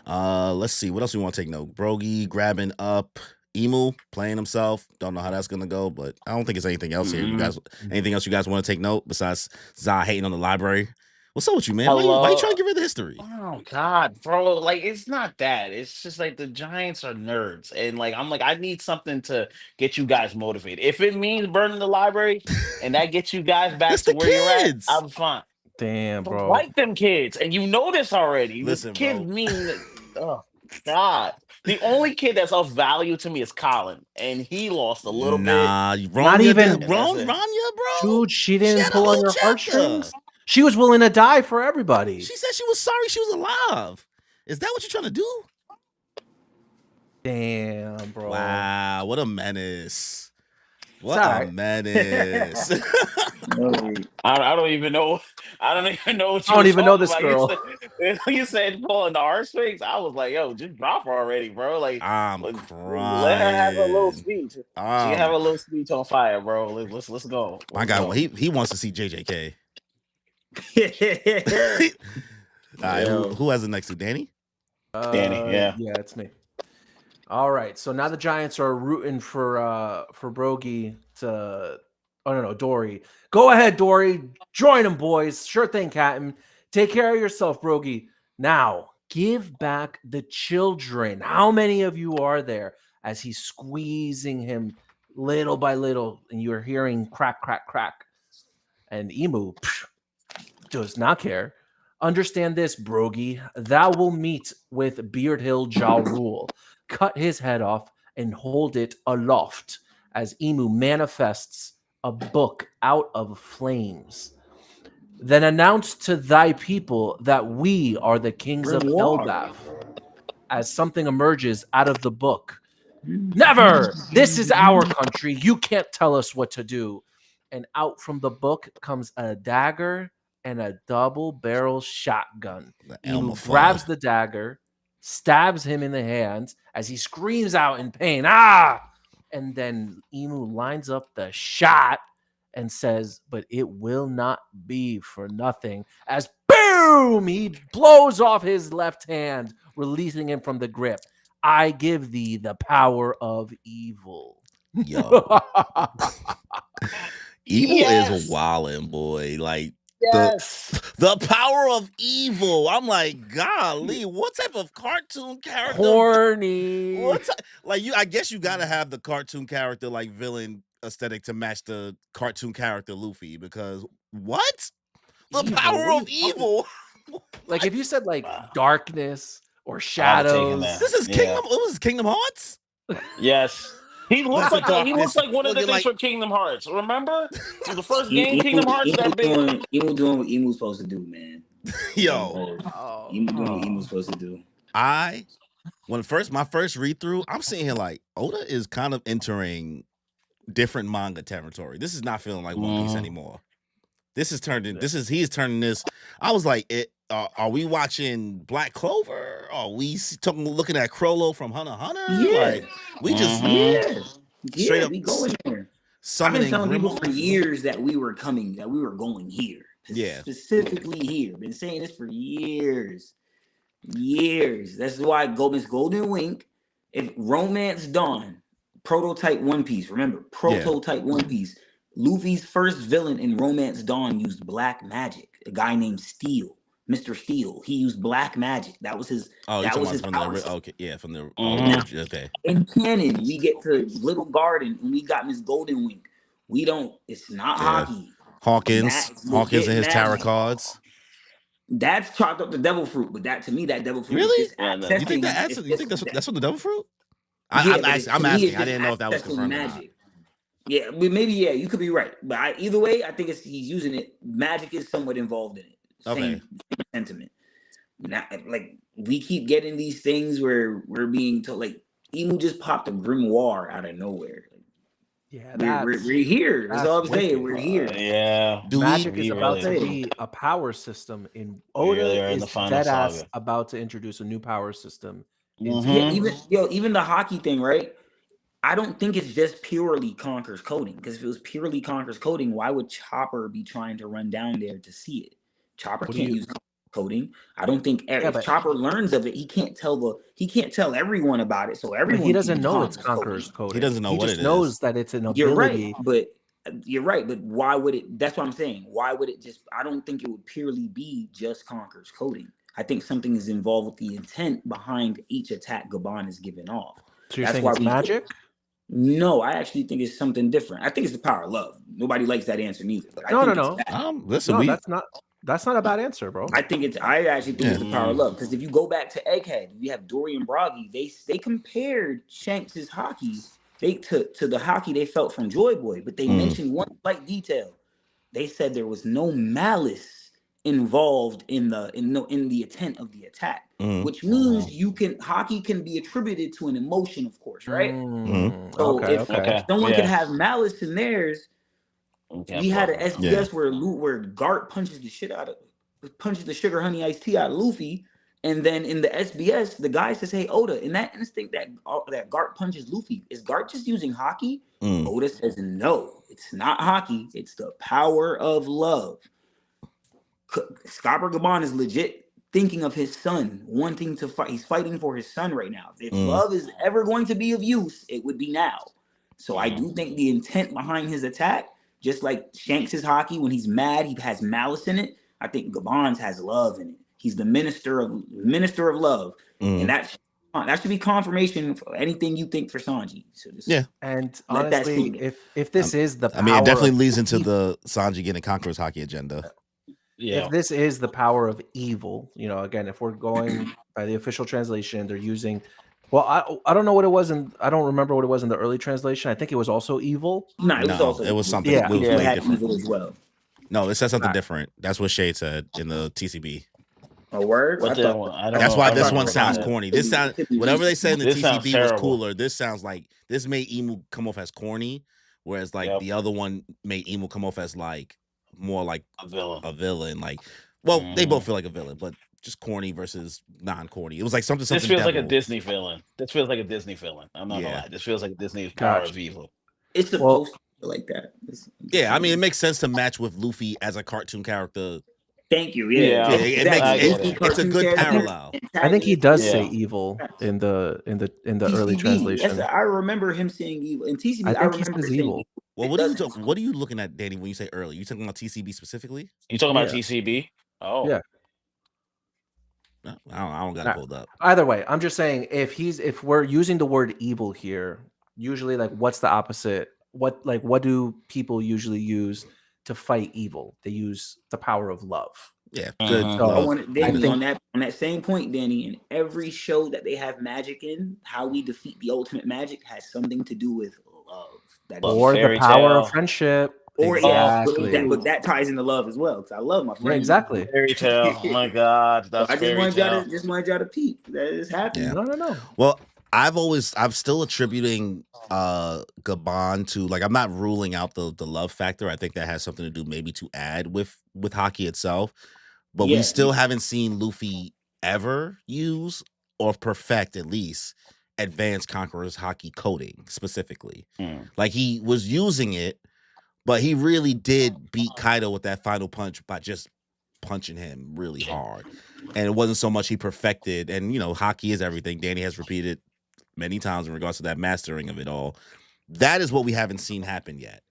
Let's see what else we want to take note. Brogy grabbing up Emu, playing himself. Don't know how that's gonna go, but I don't think it's anything else here. You guys, anything else you guys want to take note besides Zah hating on the library? What's up with you, man? Why you trying to get rid of the history? Oh God, bro! Like it's not that. It's just like the Giants are nerds, and like I'm like I need something to get you guys motivated. If it means burning the library, and that gets you guys back to where you're at, I'm fine. Damn, But bro. like them kids, and you know this already. Listen, the kids bro. mean. Oh God. The only kid that's of value to me is Colin, and he lost a little bit. Not even Rania, bro. Dude, she didn't pull on your heartstrings. She was willing to die for everybody. She said she was sorry she was alive. Is that what you're trying to do? Damn, bro. Wow, what a menace. What a menace. I don't even know. I don't even know what you I don't even know this about. girl. You said pulling the heartstrings. I was like, yo, just drop her already, bro. Like, I'm crying. Let her have a little speech. She can have a little speech on fire, bro. Let's go. My guy, he wants to see JJK. All right, who has the next two? Danny? Danny, yeah. Yeah, it's me. All right, so now the Giants are rooting for Brogy to. Oh no, Dory. Go ahead, Dory. Join them, boys. Sure thing, Captain. Take care of yourself, Brogy. Now, give back the children. How many of you are there? As he's squeezing him little by little, and you're hearing crack, crack, crack. And Emu does not care. Understand this, Brogy. Thou will meet with Beard Hill Ja Rule. Cut his head off and hold it aloft as Emu manifests a book out of flames. Then announce to thy people that we are the kings of Elbath as something emerges out of the book. Never! This is our country. You can't tell us what to do. And out from the book comes a dagger and a double-barrel shotgun. Emu grabs the dagger, stabs him in the hands as he screams out in pain. Ah! And then Emu lines up the shot and says, but it will not be for nothing. As boom, he blows off his left hand, releasing him from the grip. I give thee the power of evil. Yo. Evil is wildin', boy. Like, the power of evil. I'm like, golly, what type of cartoon character? Horny. I guess you gotta have the cartoon character like villain aesthetic to match the cartoon character Luffy, because what? The evil? Power of evil. Like if you said like darkness or shadows. This is Kingdom. It was Kingdom Hearts. Yes. He looks like one of the things from Kingdom Hearts. Remember the first game, Kingdom Hearts? Emu doing what Emu's supposed to do, man. Yo, Emu doing what Emu's supposed to do. My first read through, I'm seeing here like Oda is kind of entering different manga territory. This is not feeling like One Piece anymore. This is turning. He's turning this. I was like, are we watching Black Clover? Are we looking at Crollo from Hunter x Hunter? Yeah. Like we just straight up we go in there. I've been summoning telling people for Grimoire. years that we were going here. Yeah. Specifically here. Been saying this for years. That's why Golden Wink, if Romance Dawn, prototype One Piece, remember, prototype One Piece, Luffy's first villain in Romance Dawn used black magic. A guy named Steel, Mr. Steel. He used black magic. That was his. Oh, that was his from power. from the okay. In canon, we get to Little Garden and we got Miss Golden Wink. We don't. It's not hockey. Hawkins and his tarot cards. That's chopped up the devil fruit, but that to me, that devil fruit really? is You think that's from the devil fruit? I'm asking. I didn't know if that was confirmed or not. Yeah, but maybe you could be right. But either way, I think he's using it. Magic is somewhat involved in it. Same sentiment. Like we keep getting these things where we're being told, like Imu just popped a grimoire out of nowhere. Yeah, we're here. That's all I'm saying. We're here. Magic is about to be a power system. In Oda is deadass about to introduce a new power system. Yeah, even the hockey thing, right? I don't think it's just purely Conker's coding. Because if it was purely Conker's coding, why would Chopper be trying to run down there to see it? Chopper can't use coding. I don't think if Chopper learns of it, he can't tell everyone about it. So everyone he doesn't know it's Conker's coding. He doesn't know what it is. He just knows that it's an ability. You're right, but why would it? That's what I'm saying. Why would it just? I don't think it would purely be just Conker's coding. I think something is involved with the intent behind each attack Gabon is giving off. So you're saying it's magic? No, I actually think it's something different. I think it's the power of love. Nobody likes that answer neither. But No. Listen, that's not a bad answer, bro. I actually think it's the power of love. Because if you go back to Egghead, we have Dory and Broggy. They compared Shanks' hockey to the hockey they felt from Joy Boy, but they mentioned one slight detail. They said there was no malice involved in the intent of the attack, which means hockey can be attributed to an emotion, of course, right? So if someone could have malice in theirs, we had an SBS where Gart punches the sugar honey iced tea out of Luffy, and then in the SBS, the guy says, "Hey Oda, in that instinct that Gart punches Luffy, is Gart just using hockey?" Oda says, "No, it's not hockey. It's the power of love." Scopper Gabon is legit thinking of his son, wanting to fight. He's fighting for his son right now. If love is ever going to be of use, it would be now. So I do think the intent behind his attack, just like Shanks' hockey, when he's mad, he has malice in it. I think Gabon's has love in it. He's the minister of love, and that should be confirmation for anything you think for Sanji. So and honestly, if this is the power, it definitely leads into the Sanji getting Conqueror's hockey agenda. If this is the power of evil, again, if we're going by the official translation, they're using. Well, I don't know what it was, I don't remember what it was in the early translation. I think it was also evil. No, it was something. Yeah, different as well. No, it said something different. That's what Shade said in the TCB. A word? That's why this one sounds corny. This sounds whatever they said in the TCB was cooler. This sounds like this made Emu come off as corny, whereas the other one made Emu come off as like more like a villain. Like, they both feel like a villain, but just corny versus non-corny. It was like something. This feels like a Disney villain. I'm not gonna lie. This feels like a Disney power of evil. It's supposed to feel like that. I mean, it makes sense to match with Luffy as a cartoon character. Thank you. It's a good parallel. I think he does say evil in the early translation. I remember him saying evil in TCB. I think he says evil. Well, what are you looking at, Danny, when you say early? You talking about TCB specifically? You talking about TCB? Oh, yeah. No, I don't got it pulled up. Either way, I'm just saying if we're using the word evil here, usually what's the opposite? What do people usually use to fight evil? They use the power of love. Yeah, good. Danny, on that same point, Danny, in every show that they have magic in, how we defeat the ultimate magic has something to do with love. Or the power of friendship. Or but that ties into love as well, because I love my friends. Yeah, exactly. Fairy tale. Oh my God, that's I just wanted y'all to peep. That is happening. No. Well, I'm still attributing Gabon to, like, I'm not ruling out the love factor. I think that has something to do maybe to add with hockey itself. But we still haven't seen Luffy ever use or perfect, at least, advanced Conqueror's Haki coding specifically. Like, he was using it, but he really did beat Kaido with that final punch by just punching him really hard. And it wasn't so much he perfected. And, you know, Haki is everything. Danny has repeated many times in regards to that mastering of it all. That is what we haven't seen happen yet.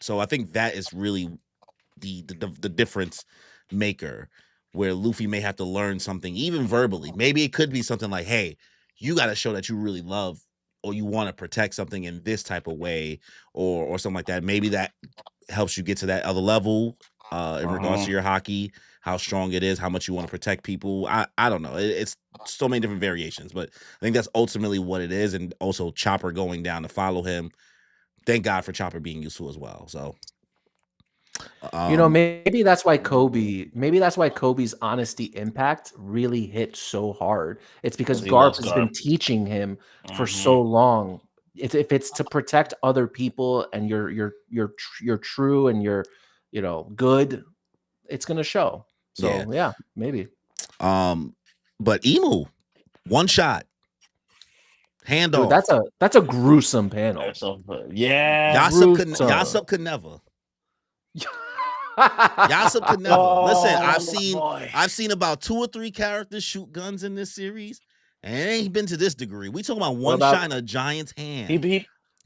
So I think that is really the difference maker, where Luffy may have to learn something, even verbally. Maybe it could be something like, hey, you got to show that you really love or you want to protect something in this type of way, or something like that. Maybe that helps you get to that other level in regards to your Haki, how strong it is, how much you want to protect people. I don't know. It's so many different variations, but I think that's ultimately what it is. And also Chopper going down to follow him. Thank God for Chopper being useful as well. So, you know, maybe that's why Kobe's honesty impact really hit so hard. It's because Garp has been teaching him for so long. If it's to protect other people and you're true and you're, you know, good, it's gonna show. So yeah, maybe. But Emu, one shot, hand Dude, off. that's a gruesome panel. Yasop could never. Yasop could never. Listen, I've seen about 2 or 3 characters shoot guns in this series, and it ain't been to this degree. We talking about one shot in a giant's hand.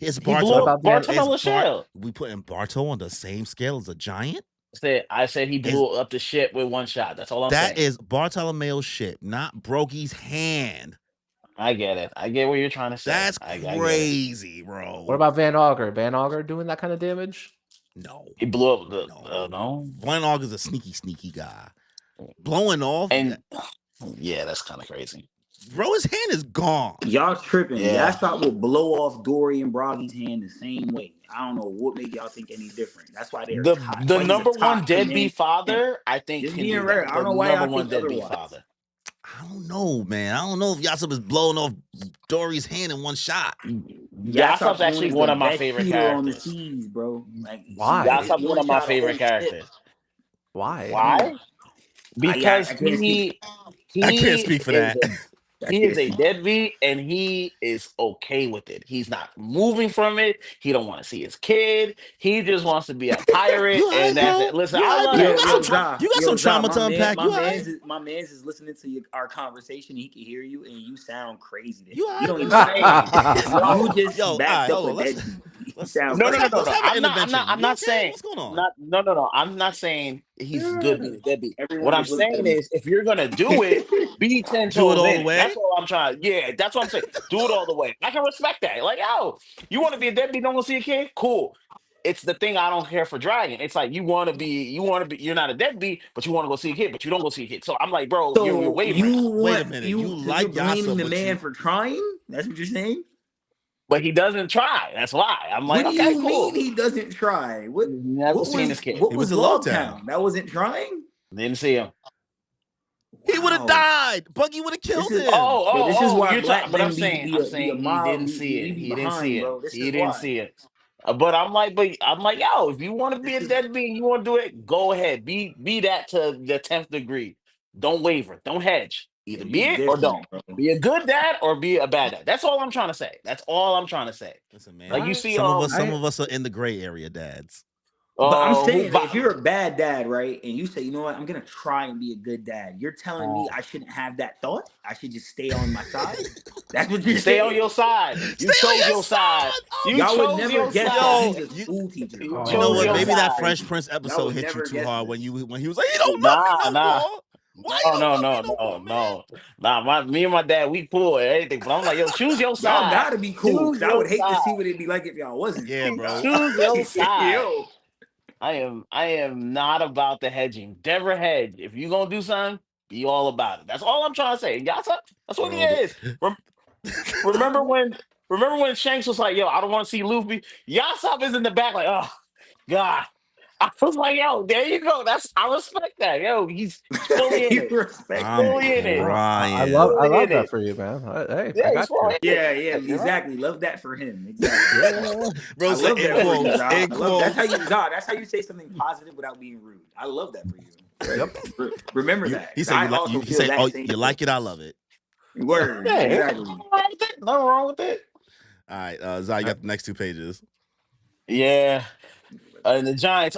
It's Bartolo's shell. We putting Barto on the same scale as a giant? I said he blew up the ship with one shot. That's all I'm saying. That is Bartolomeo's ship, not Brogie's hand. I get it. I get what you're trying to say. That's crazy, bro. What about Van Auger? Van Auger doing that kind of damage? No. He blew up the no. Van Auger's a sneaky guy. Blowing off. And yeah, that's kind of crazy. Bro, his hand is gone. Y'all tripping. Yasop will blow off Dory and Broggy's hand the same way. I don't know what made y'all think any different. That's why they're the number one deadbeat father. I think just being rare. I don't know why number one deadbeat father. I don't know, man. I don't know if Yasop is blowing off Dory's hand in one shot. Yasop's actually one of my favorite characters on the seas, bro. Like, why? Yasop's one of my favorite characters. Why? Because I can't speak for that. He is a deadbeat, and he is okay with it. He's not moving from it. He don't want to see his kid. He just wants to be a pirate, and that's it. Listen, I love it. You got some trauma to unpack. My man's is listening to our conversation. He can hear you, and you sound crazy. You don't even say you just backed up with that. No. I'm not saying. What's going on? No. I'm not saying he's good being a deadbeat. What I'm saying is, if you're gonna do it, be 10 toes do it all in. the way. That's all I'm trying. Yeah, that's what I'm saying. Do it all the way. I can respect that. Like, yo, you want to be a deadbeat? Don't want to see a kid? Cool. It's the thing I don't care for dragging. It's like you want to be. You're not a deadbeat, but you want to go see a kid, but you don't go see a kid. So I'm like, bro, you're wavering. Wait a minute. You like blaming the man for trying? That's what you're saying? But he doesn't try. That's why. I'm like, what do you mean he doesn't try? Never seen this kid. What was Logtown? That wasn't trying? Didn't see him. He would have died. Buggy would have killed him. This is why but I'm saying he didn't see it. He didn't see it. But I'm like, yo, if you want to be a deadbeat, you want to do it, go ahead. Be that to the 10th degree. Don't waver. Don't hedge. Either be it or don't. Bro. Be a good dad or be a bad dad. That's all I'm trying to say. Listen, man. Like you see, some of us are in the gray area dads. But I'm saying, if you're a bad dad, right, and you say, you know what, I'm gonna try and be a good dad, you're telling me I shouldn't have that thought? I should just stay on my side? That's what you're saying. Stay on your side. You chose your side. Y'all would never get that. He's a school teacher. You know what? Maybe that Fresh Prince episode hit you too hard when he was like, he don't love me no more. No. Me and my dad, we cool and everything, but I'm like, yo, choose your side. Y'all gotta be cool. I would hate to see what it'd be like if y'all wasn't. Yeah, bro. Choose your side. I am not about the hedging. Never hedge. If you gonna do something, be all about it. That's all I'm trying to say. Yasop, that's what he is. Remember when Shanks was like, yo, I don't want to see Luffy. Yasop is in the back like, oh God, I was like, yo, there you go. I respect that. Yo, he's fully in You it. respect I'm Fully in it. crying. I love Fully in that it. for you, man. Hey, I Yeah, he's got you. fully in Yeah, it. yeah, You know? exactly. Love that for him. Exactly. Yeah. Bro I said love in that for you, quotes, Zah. in I love that's how quotes. you Zah, that's how you say something positive without being rude. I love that for you. Yep. Remember You, that. he 'Cause said I you like also he feel said, that oh, same you way. like it, I love it. Word. Yeah, Exactly. nothing wrong with it. Nothing wrong with it. All right, Zai, you got the next 2 pages. Yeah. And the Giants,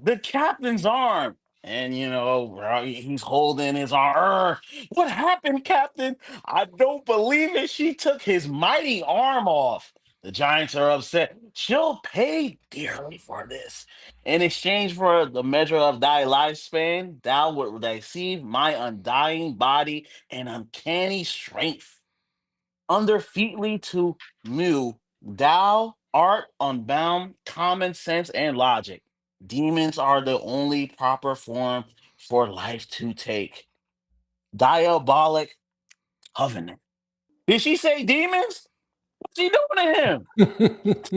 the captain's arm. And, bro, he's holding his arm. What happened, Captain? I don't believe it. She took his mighty arm off. The Giants are upset. She'll pay dearly for this. In exchange for the measure of thy lifespan, thou would receive my undying body and uncanny strength. Underfeatly to Mu, thou art unbound common sense and logic. Demons are the only proper form for life to take. Diabolic covenant. Did she say demons? What's she doing to him?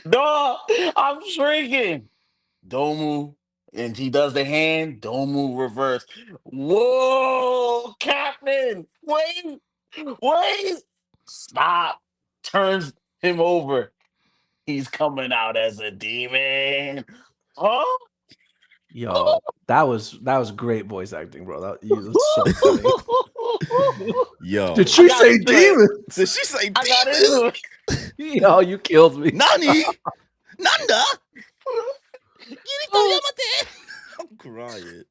No, I'm shrinking. Domu, and he does the hand. Domu reverse. Whoa, Captain! Wait! Stop! Turns him over. He's coming out as a demon. Huh? Yo, that was great voice acting, bro. That's so funny. Yo. Did I she got say into it. demons? Did she say I got demons? into it. Yo, you killed me. Nani? Nanda? I'm crying.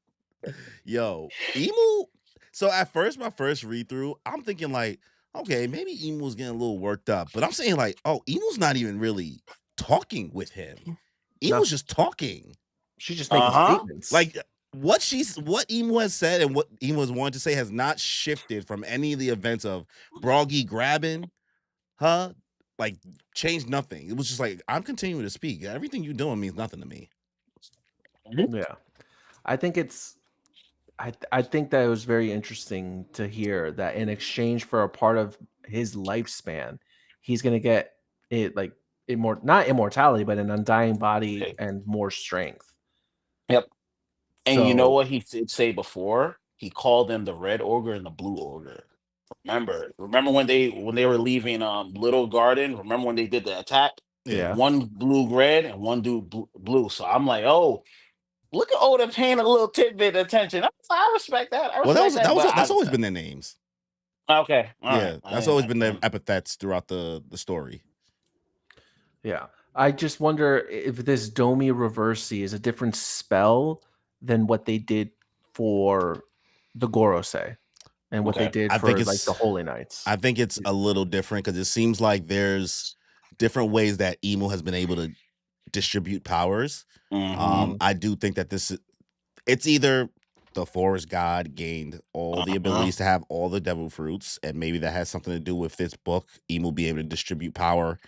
Yo, Emu. So at first, my first read through, I'm thinking like, okay, maybe Emu's getting a little worked up. But I'm saying like, oh, Emu's not even really talking with him. No. Emu's just talking. She's just making statements. Like what Emu has said and what Emu has wanted to say has not shifted from any of the events of Broggy grabbing her. Like changed nothing. It was just like I'm continuing to speak. Everything you're doing means nothing to me. Yeah, I think I think that it was very interesting to hear that in exchange for a part of his lifespan, he's gonna get it like not immortality, but an undying body Okay. and more strength. Yep. And you know So what he did say before? He called them the red ogre and the blue ogre. Remember when they were leaving Little Garden? Remember when they did the attack? yeah. One blue red and one dude blue. So I'm like, oh, look at Oda paying a little tidbit of attention. I respect that. I Well, respect that. But that's always been their names. okay, all right. Yeah, that's always been their epithets throughout the story. Yeah. I just wonder if this Domi Reversi is a different spell than what they did for the Gorosei and what they did I for think like it's the Holy Knights. I think it's a little different because it seems like there's different ways that Emu has been able to distribute powers. I do think that it's either the forest god gained all the abilities to have all the devil fruits, and maybe that has something to do with this book. Emu be able to distribute power,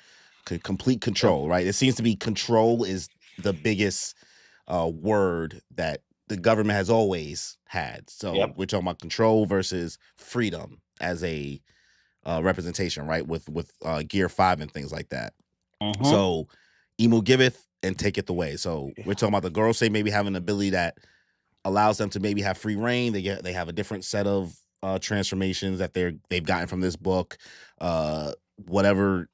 complete control, right? It seems to be control is the biggest word that the government has always had. So we're talking about control versus freedom as a representation, right? With Gear 5 and things like that. So Emu giveth and taketh away. So we're talking about the Gorosei maybe having an ability that allows them to maybe have free reign. They have a different set of transformations that they've gotten from this book. Whatever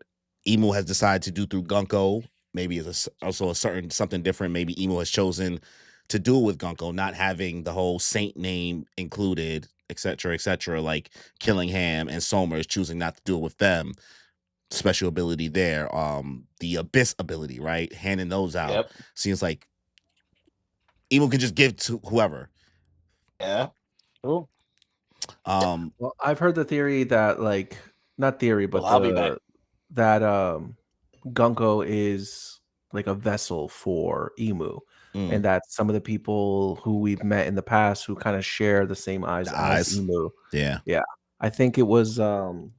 Emu has decided to do through Gunko maybe is also a certain something different. Maybe Emu has chosen to do it with Gunko, not having the whole saint name included, etc., like Killingham and Somers choosing not to do it with them. Special ability there. The Abyss ability, right? Handing those out. Seems like Emu can just give to whoever. Yeah. Cool. Well, I've heard the theory that not theory, but I'll be back. that Gunko is like a vessel for Emu. And that some of the people who we've met in the past who kind of share the same eyes as Emu. Yeah. I think it was O'Hara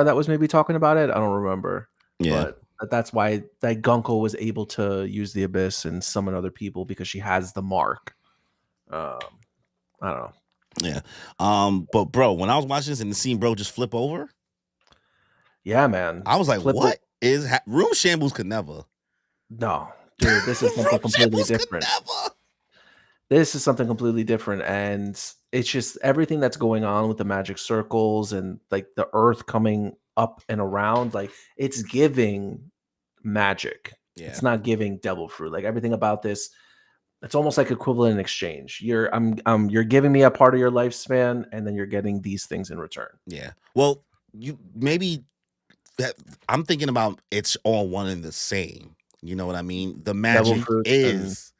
that was maybe talking about it. I don't remember. Yeah. But that's why that Gunko was able to use the Abyss and summon other people because she has the mark. I don't know. Yeah. But bro, when I was watching this and the scene bro just flip over. Yeah, man. I was like, Flip what it. is Room Shambles could never. No, dude, this is something Room completely Shambles could different. never. This is something completely different, and it's just everything that's going on with the magic circles and like the earth coming up and around. Like it's giving magic. Yeah. It's not giving devil fruit. Like everything about this, it's almost like equivalent in exchange. You're giving me a part of your lifespan, and then you're getting these things in return. Yeah. Well, you maybe that I'm thinking about it's all one and the same. You know what I mean? The magic fruits is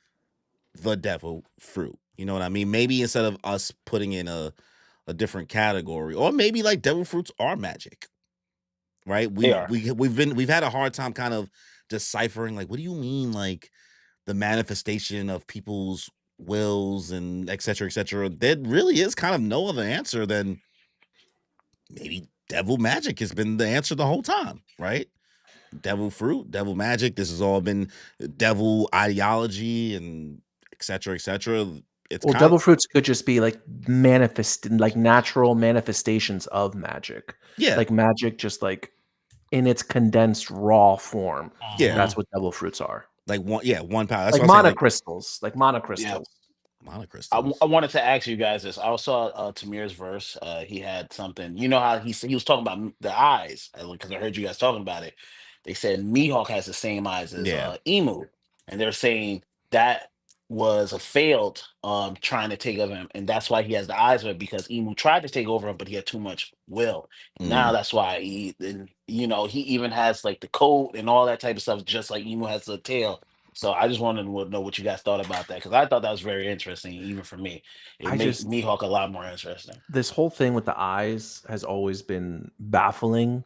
the devil fruit. You know what I mean? Maybe instead of us putting in a different category, or maybe like devil fruits are magic. Right? They are. We've had a hard time kind of deciphering, like, what do you mean, like the manifestation of people's wills and et cetera, et cetera. There really is kind of no other answer than maybe devil magic has been the answer the whole time, right? Devil fruit, devil magic. This has all been devil ideology and et cetera, et cetera. It's Well, kind devil of, fruits could just be like like natural manifestations of magic. yeah, Like magic just like in its condensed raw form. Yeah. That's what devil fruits are. like one power. That's Like what I'm saying, monocrystals. Like monocrystals. monocrystals. I wanted to ask you guys this. I saw Tamir's verse. He had something. You know how he was talking about the eyes, because I heard you guys talking about it. They said Mihawk has the same eyes as Yeah. Emu, and they're saying that was a failed trying to take over him, and that's why he has the eyes of it, because Emu tried to take over him, but he had too much will. And now that's why he even has like the coat and all that type of stuff, just like Emu has the tail. So I just wanted to know what you guys thought about that, because I thought that was very interesting, even for me. It made Mihawk a lot more interesting. This whole thing with the eyes has always been baffling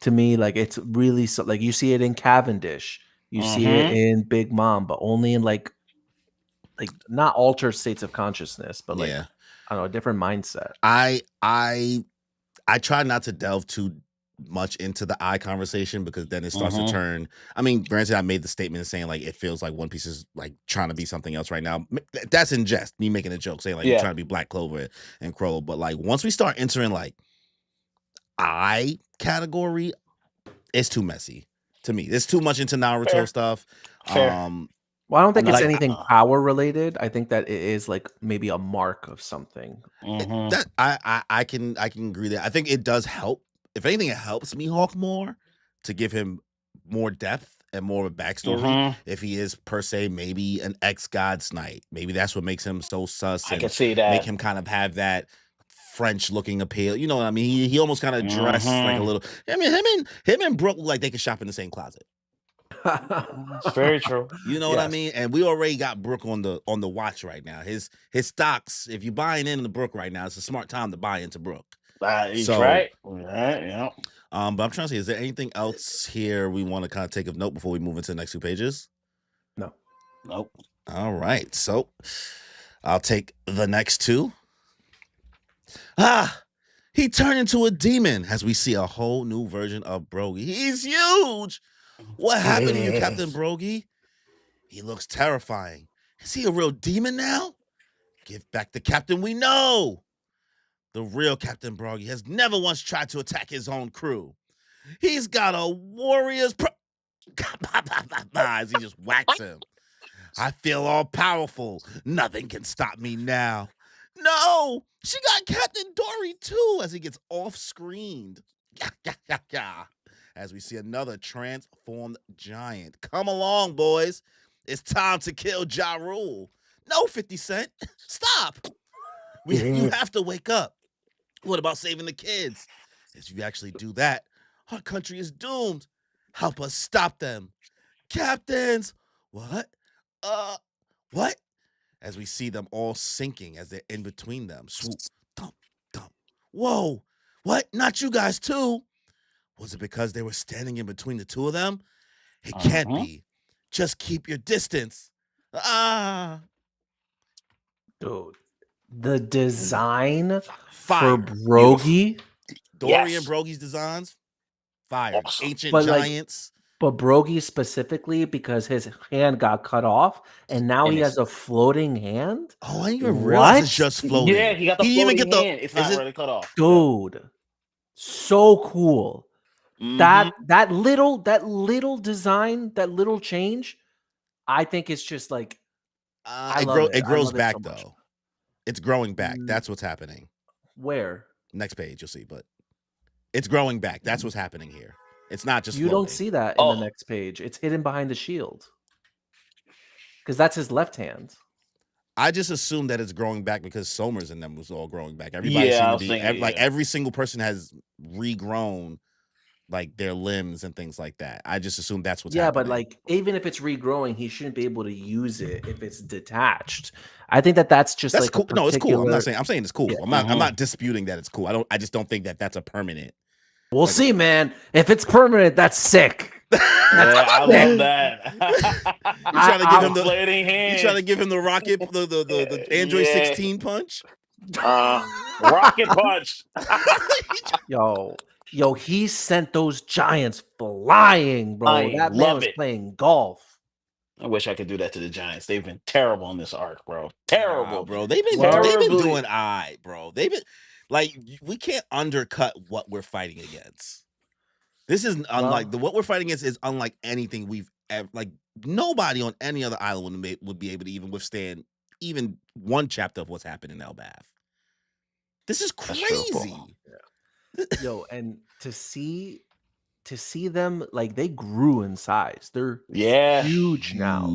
to me. Like it's really like you see it in Cavendish, you see it in Big Mom, but only in like not altered states of consciousness, but like I don't know, a different mindset. I try not to delve too much into the eye conversation, because then it starts to turn. I mean, granted, I made the statement saying like it feels like One Piece is like trying to be something else right now. That's in jest, me making a joke, saying like you're trying to be Black Clover and Crollo. But like once we start entering like eye category, it's too messy to me. It's too much into Naruto stuff. Well, I don't think it's anything power related. I think that it is like maybe a mark of something. That I can agree that. I think it does help. If anything, it helps Mihawk more to give him more depth and more of a backstory. If he is per se maybe an ex-God's Knight, maybe that's what makes him so sus. I can see that. Make him kind of have that French looking appeal. You know what I mean? He almost kind of dressed like a little. I mean, him and Brooke look like they could shop in the same closet. It's very true. You know what I mean? And we already got Brooke on the watch right now. His stocks, if you're buying into Brooke right now, it's a smart time to buy into Brooke. He's right. Yeah. But I'm trying to see, is there anything else here we want to kind of take of note before we move into the next 2 pages? No. Nope. All right. So I'll take the next 2. He turned into a demon as we see a whole new version of Brogy. He's huge. What happened to you, Captain Brogy? He looks terrifying. Is he a real demon now? Give back the captain we know. The real Captain Brogy has never once tried to attack his own crew. He's got a warrior's as he just whacks him. I feel all powerful. Nothing can stop me now. No, she got Captain Dory too, as he gets off-screened. As we see another transformed giant. Come along, boys. It's time to kill Ja Rule. No, 50 Cent. Stop. You have to wake up. What about saving the kids? If you actually do that, our country is doomed. Help us stop them. Captains. What? What? As we see them all sinking as they're in between them. Swoop, thump, thump. Whoa. What? Not you guys too? Was it because they were standing in between the two of them? It can't be. Just keep your distance. Dude, the design Fire. for Brogy. Dory and Brogy's designs, fire. Awesome. Ancient But, giants. But Brogy specifically because his hand got cut off and now he has a floating hand? Oh, I didn't even realize it's just floating. Yeah, he got the floating hand. It's not really cut off. Dude, so cool. That little design, that little change, I think it's just like I love it. It I grows love it back so much. though. It's growing back. That's what's happening. Where? Next page, you'll see. But it's growing back. That's what's happening here. It's not just You floating. don't see that in the next page. It's hidden behind the shield. Because that's his left hand. I just assume that it's growing back because Somers and them was all growing back. Everybody seemed to be every single person has regrown like their limbs and things like that. I just assume that's what's happening. But like even if it's regrowing, he shouldn't be able to use it if it's detached. I think that's just that's like cool. No, it's cool. I'm saying it's cool. Yeah. I'm not disputing that it's cool. I just don't think that that's a permanent. We'll see, man. If it's permanent, that's sick. Yeah, I love that. You trying to give him You trying to give him the rocket, the Android 16 punch? Rocket punch. Yo, he sent those giants flying, bro. That man was playing golf. I wish I could do that to the Giants. They've been terrible in this arc, bro. Terrible, bro. They've been doing all right, bro. They've been like, we can't undercut what we're fighting against. This is unlike what we're fighting against is unlike anything we've ever, like nobody on any other island would be able to even withstand even one chapter of what's happened in Elbaf. This is crazy. Yo, and to see them, like they grew in size. They're huge now.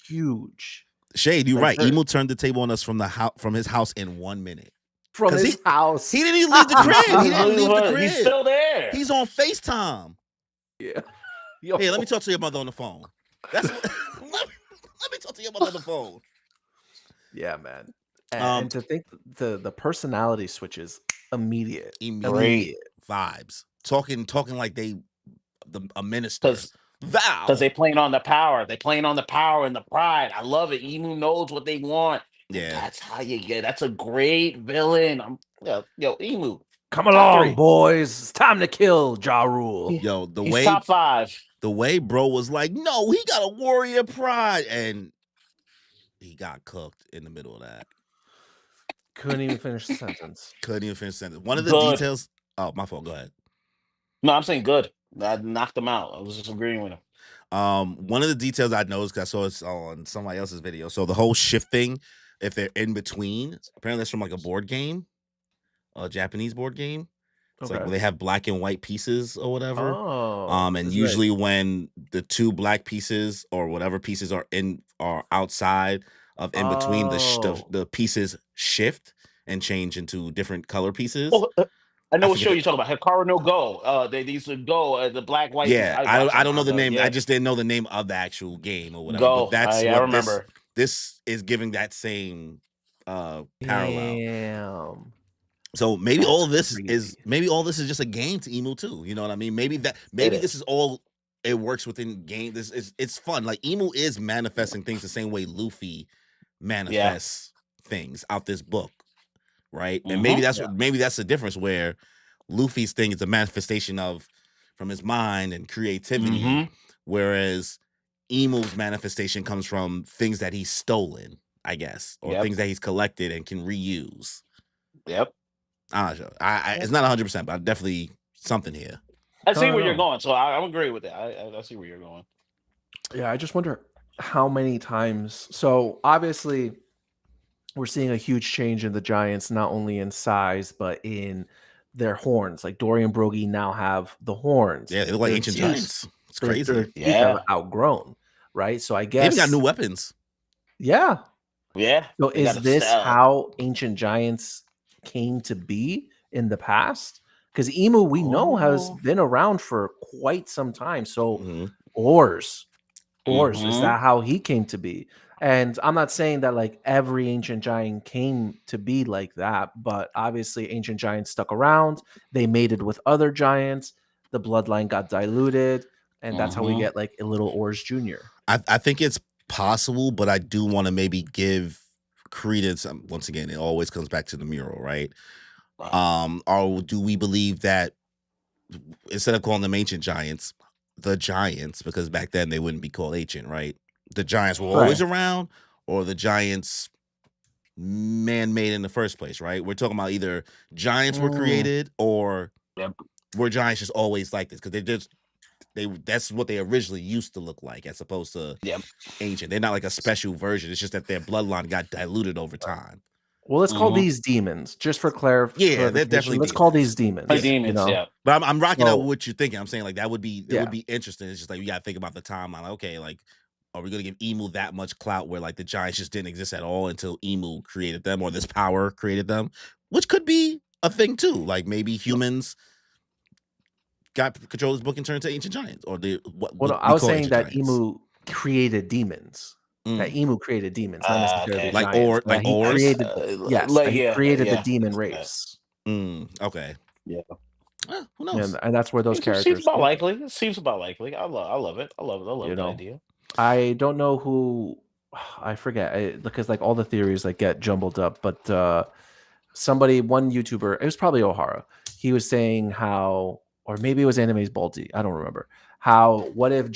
Huge. Shade, you're right. Emu turned the table on us from his house in 1 minute. From his house. He didn't even leave the crib. He didn't leave the crib. He's still there. He's on FaceTime. Yeah. Hey, let me talk to your mother on the phone. That's let me talk to your mother on the phone. Yeah, man. And to think the personality switches immediate vibes. Talking like a minister. Because they playing on the power. They playing on the power and the pride. I love it. Emu knows what they want. Yeah, that's how you get. That's a great villain. Yo, Emu, come along, boys. It's time to kill Ja Rule. Yo, he's top 5. The way bro was like, no, he got a warrior pride, and he got cooked in the middle of that. Couldn't even finish the sentence. One of the details. Oh, my fault. Go ahead. No, I'm saying good. I knocked him out. I was just agreeing with him. One of the details I noticed, because I saw it on somebody else's video. So the whole shifting, if they're in between, apparently that's from like a board game, a Japanese board game. It's like where they have black and white pieces or whatever. And usually when the two black pieces or whatever pieces are outside of in between, the pieces shift and change into different color pieces. I know what show you're talking about. Hikaru no Go. They used to go the black white. Yeah, I don't know the name. Yeah. I just didn't know the name of the actual game or whatever. Go. But that's I remember. This is giving that same parallel. Damn. So maybe all of this is just a game to Emu too. You know what I mean? Maybe this is all it works within game. It's fun. Like Emu is manifesting things the same way Luffy manifests things out this book. Right. And maybe that's the difference, where Luffy's thing is a manifestation from his mind and creativity, whereas Emu's manifestation comes from things that he's stolen, I guess, or things that he's collected and can reuse. Yep. I'm not sure. It's not 100%, but definitely something here. I see where you're going, so I agree with that. I see where you're going. Yeah, I just wonder how many times. So obviously, we're seeing a huge change in the Giants, not only in size, but in their horns. Like Dory and Brogy now have the horns. Yeah, they look like ancient giants. It's crazy. Their teeth are outgrown, right? So I guess they even got new weapons. Yeah. Yeah. So is this how ancient giants came to be in the past? Because Emu, we know, has been around for quite some time. So Oars, is that how he came to be? And I'm not saying that like every ancient giant came to be like that, but obviously ancient giants stuck around. They mated with other giants. The bloodline got diluted, and that's how we get like a little Oars Jr. I think it's possible, but I do want to maybe give credence. Once again, it always comes back to the mural, right? Or do we believe that instead of calling them ancient giants, the giants, because back then they wouldn't be called ancient, right? The giants were always around, or the giants man-made in the first place, right? We're talking about either giants were created or were giants just always like this? Because that's what they originally used to look like, as opposed to ancient. They're not like a special version. It's just that their bloodline got diluted over time. Well, let's call these demons, just for clarification. Yeah, they're definitely Let's demons. call these demons. Demons, you know? yeah. But I'm rocking out with what you're thinking. I'm saying like that would be interesting. It's just like you got to think about the timeline. Like, okay, like are we gonna give Emu that much clout where like the giants just didn't exist at all until Emu created them or this power created them, which could be a thing too. Like maybe humans got control of this book and turned into ancient giants, or I was saying that giants. Emu created demons. That Emu created demons, not necessarily giants. He created, he created the demon race. Okay. Yeah. Who knows? And that's where those characters. Seems about likely. It seems about likely. I love it. I love the idea. I don't know who. I forget because like all the theories like get jumbled up. But one YouTuber, it was probably O'Hara. He was saying how, or maybe it was Anime's Baldy. I don't remember. How, what if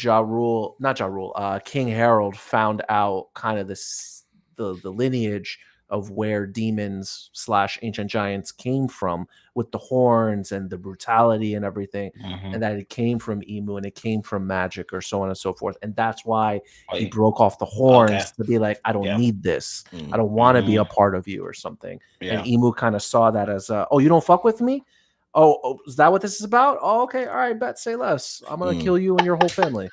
King Harold found out kind of the lineage of where demons / ancient giants came from with the horns and the brutality and everything, and that it came from Emu and it came from magic or so on and so forth. And that's why he broke off the horns to be like, I don't need this. I don't want to be a part of you or something. And Emu kind of saw that as, oh, you don't fuck with me? Oh, is that what this is about? Oh, okay. All right, bet. Say less. I'm gonna kill you and your whole family.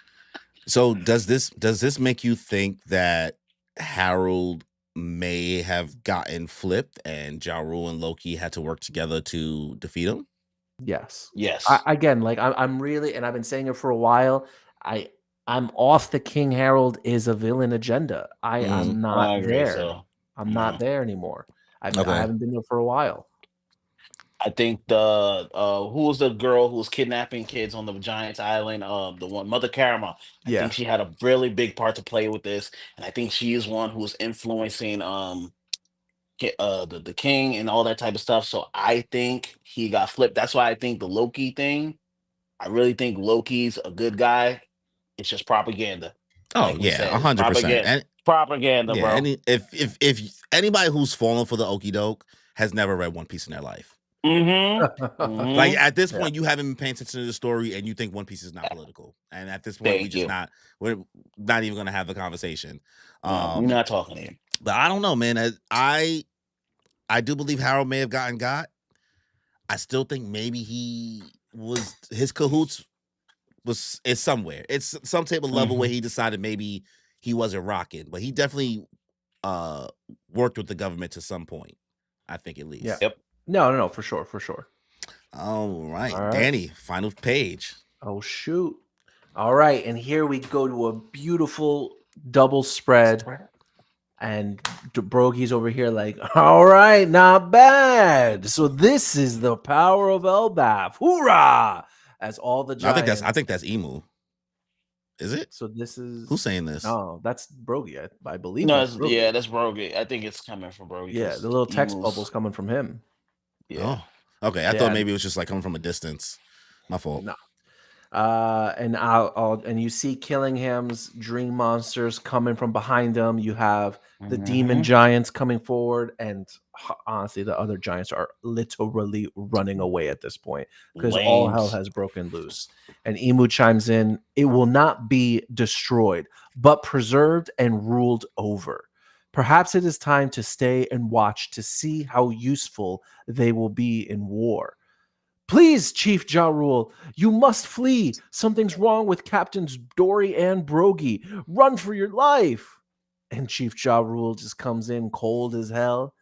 So does this make you think that Harold may have gotten flipped and Ja Rule and Loki had to work together to defeat him? Yes. Again, like I'm really, and I've been saying it for a while. I'm off the King Harold is a villain agenda. I'm not there. So. I'm not there anymore. I haven't been there for a while. I think the who was the girl who was kidnapping kids on the Giants Island? The one, Mother Caramel. I think she had a really big part to play with this, and I think she is one who's influencing the king and all that type of stuff. So I think he got flipped. That's why I think the Loki thing. I really think Loki's a good guy. It's just propaganda. Oh like 100%. Propaganda, bro. If anybody who's fallen for the okie doke has never read One Piece in their life. Like at this point, you haven't been paying attention to the story, and you think One Piece is not political. And at this point, we're not even going to have the conversation. We're not talking to you. But I don't know, man. I do believe Harold may have gotten got. I still think maybe his cahoots is somewhere. It's some type of level where he decided maybe he wasn't rocking, but he definitely worked with the government to some point. I think at least. Yeah. Yep. No, for sure. All right, Danny, final page. Oh, shoot. All right, and here we go to a beautiful double spread. And Brogy's over here like, all right, not bad. So this is the power of Elbaf. Hoorah! As all the giants. I think that's Emu. Is it? So this is who's saying this? No, that's Brogy. I believe. No, that's Brogy. I think it's coming from Brogy. Yeah, the little text bubbles coming from him. Yeah. Oh, okay. I thought maybe it was just like coming from a distance. My fault. No. And you see Killingham's dream monsters coming from behind them. You have the demon giants coming forward, and honestly, the other giants are literally running away at this point because all hell has broken loose. And Emu chimes in, "It will not be destroyed, but preserved and ruled over. Perhaps it is time to stay and watch to see how useful they will be in war. Please, Chief Ja Rule, you must flee. Something's wrong with Captains Dory and Brogy. Run for your life." And Chief Ja Rule just comes in cold as hell.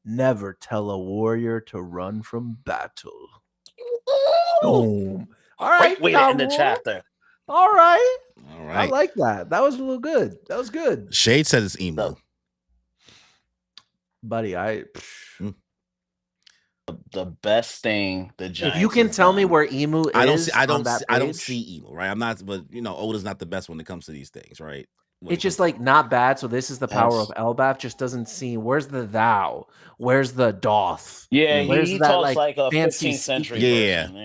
"Never tell a warrior to run from battle." Boom. All right. Great way to end the chapter. All right. I like that. That was a little good. That was good. Shade said it's Emu. Buddy, the best thing the Giants. If you can tell me where Emu is, I don't see Emu, right? I'm not, but Oda's not the best when it comes to these things, right? It's just like not bad. So this is the power of Elbaf. Just doesn't seem. Where's the thou? Where's the doth? Yeah, where's he talks like a 15th century person.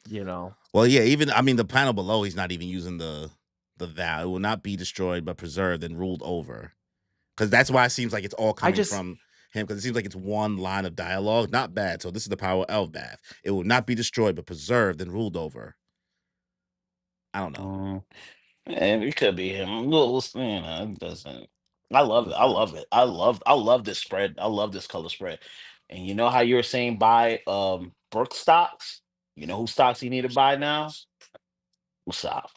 Yeah. Well, yeah. Even the panel below, he's not even using the thou. It will not be destroyed, but preserved and ruled over. Because that's why it seems like it's all coming from him because it seems like it's one line of dialogue. Not bad. So this is the power of Elbaf. It will not be destroyed, but preserved and ruled over. I don't know. And it could be him. Well, it doesn't. I love it. I love it. I love this spread. I love this color spread. And you know how you were saying buy Brooke stocks? You know who stocks you need to buy now? Usopp.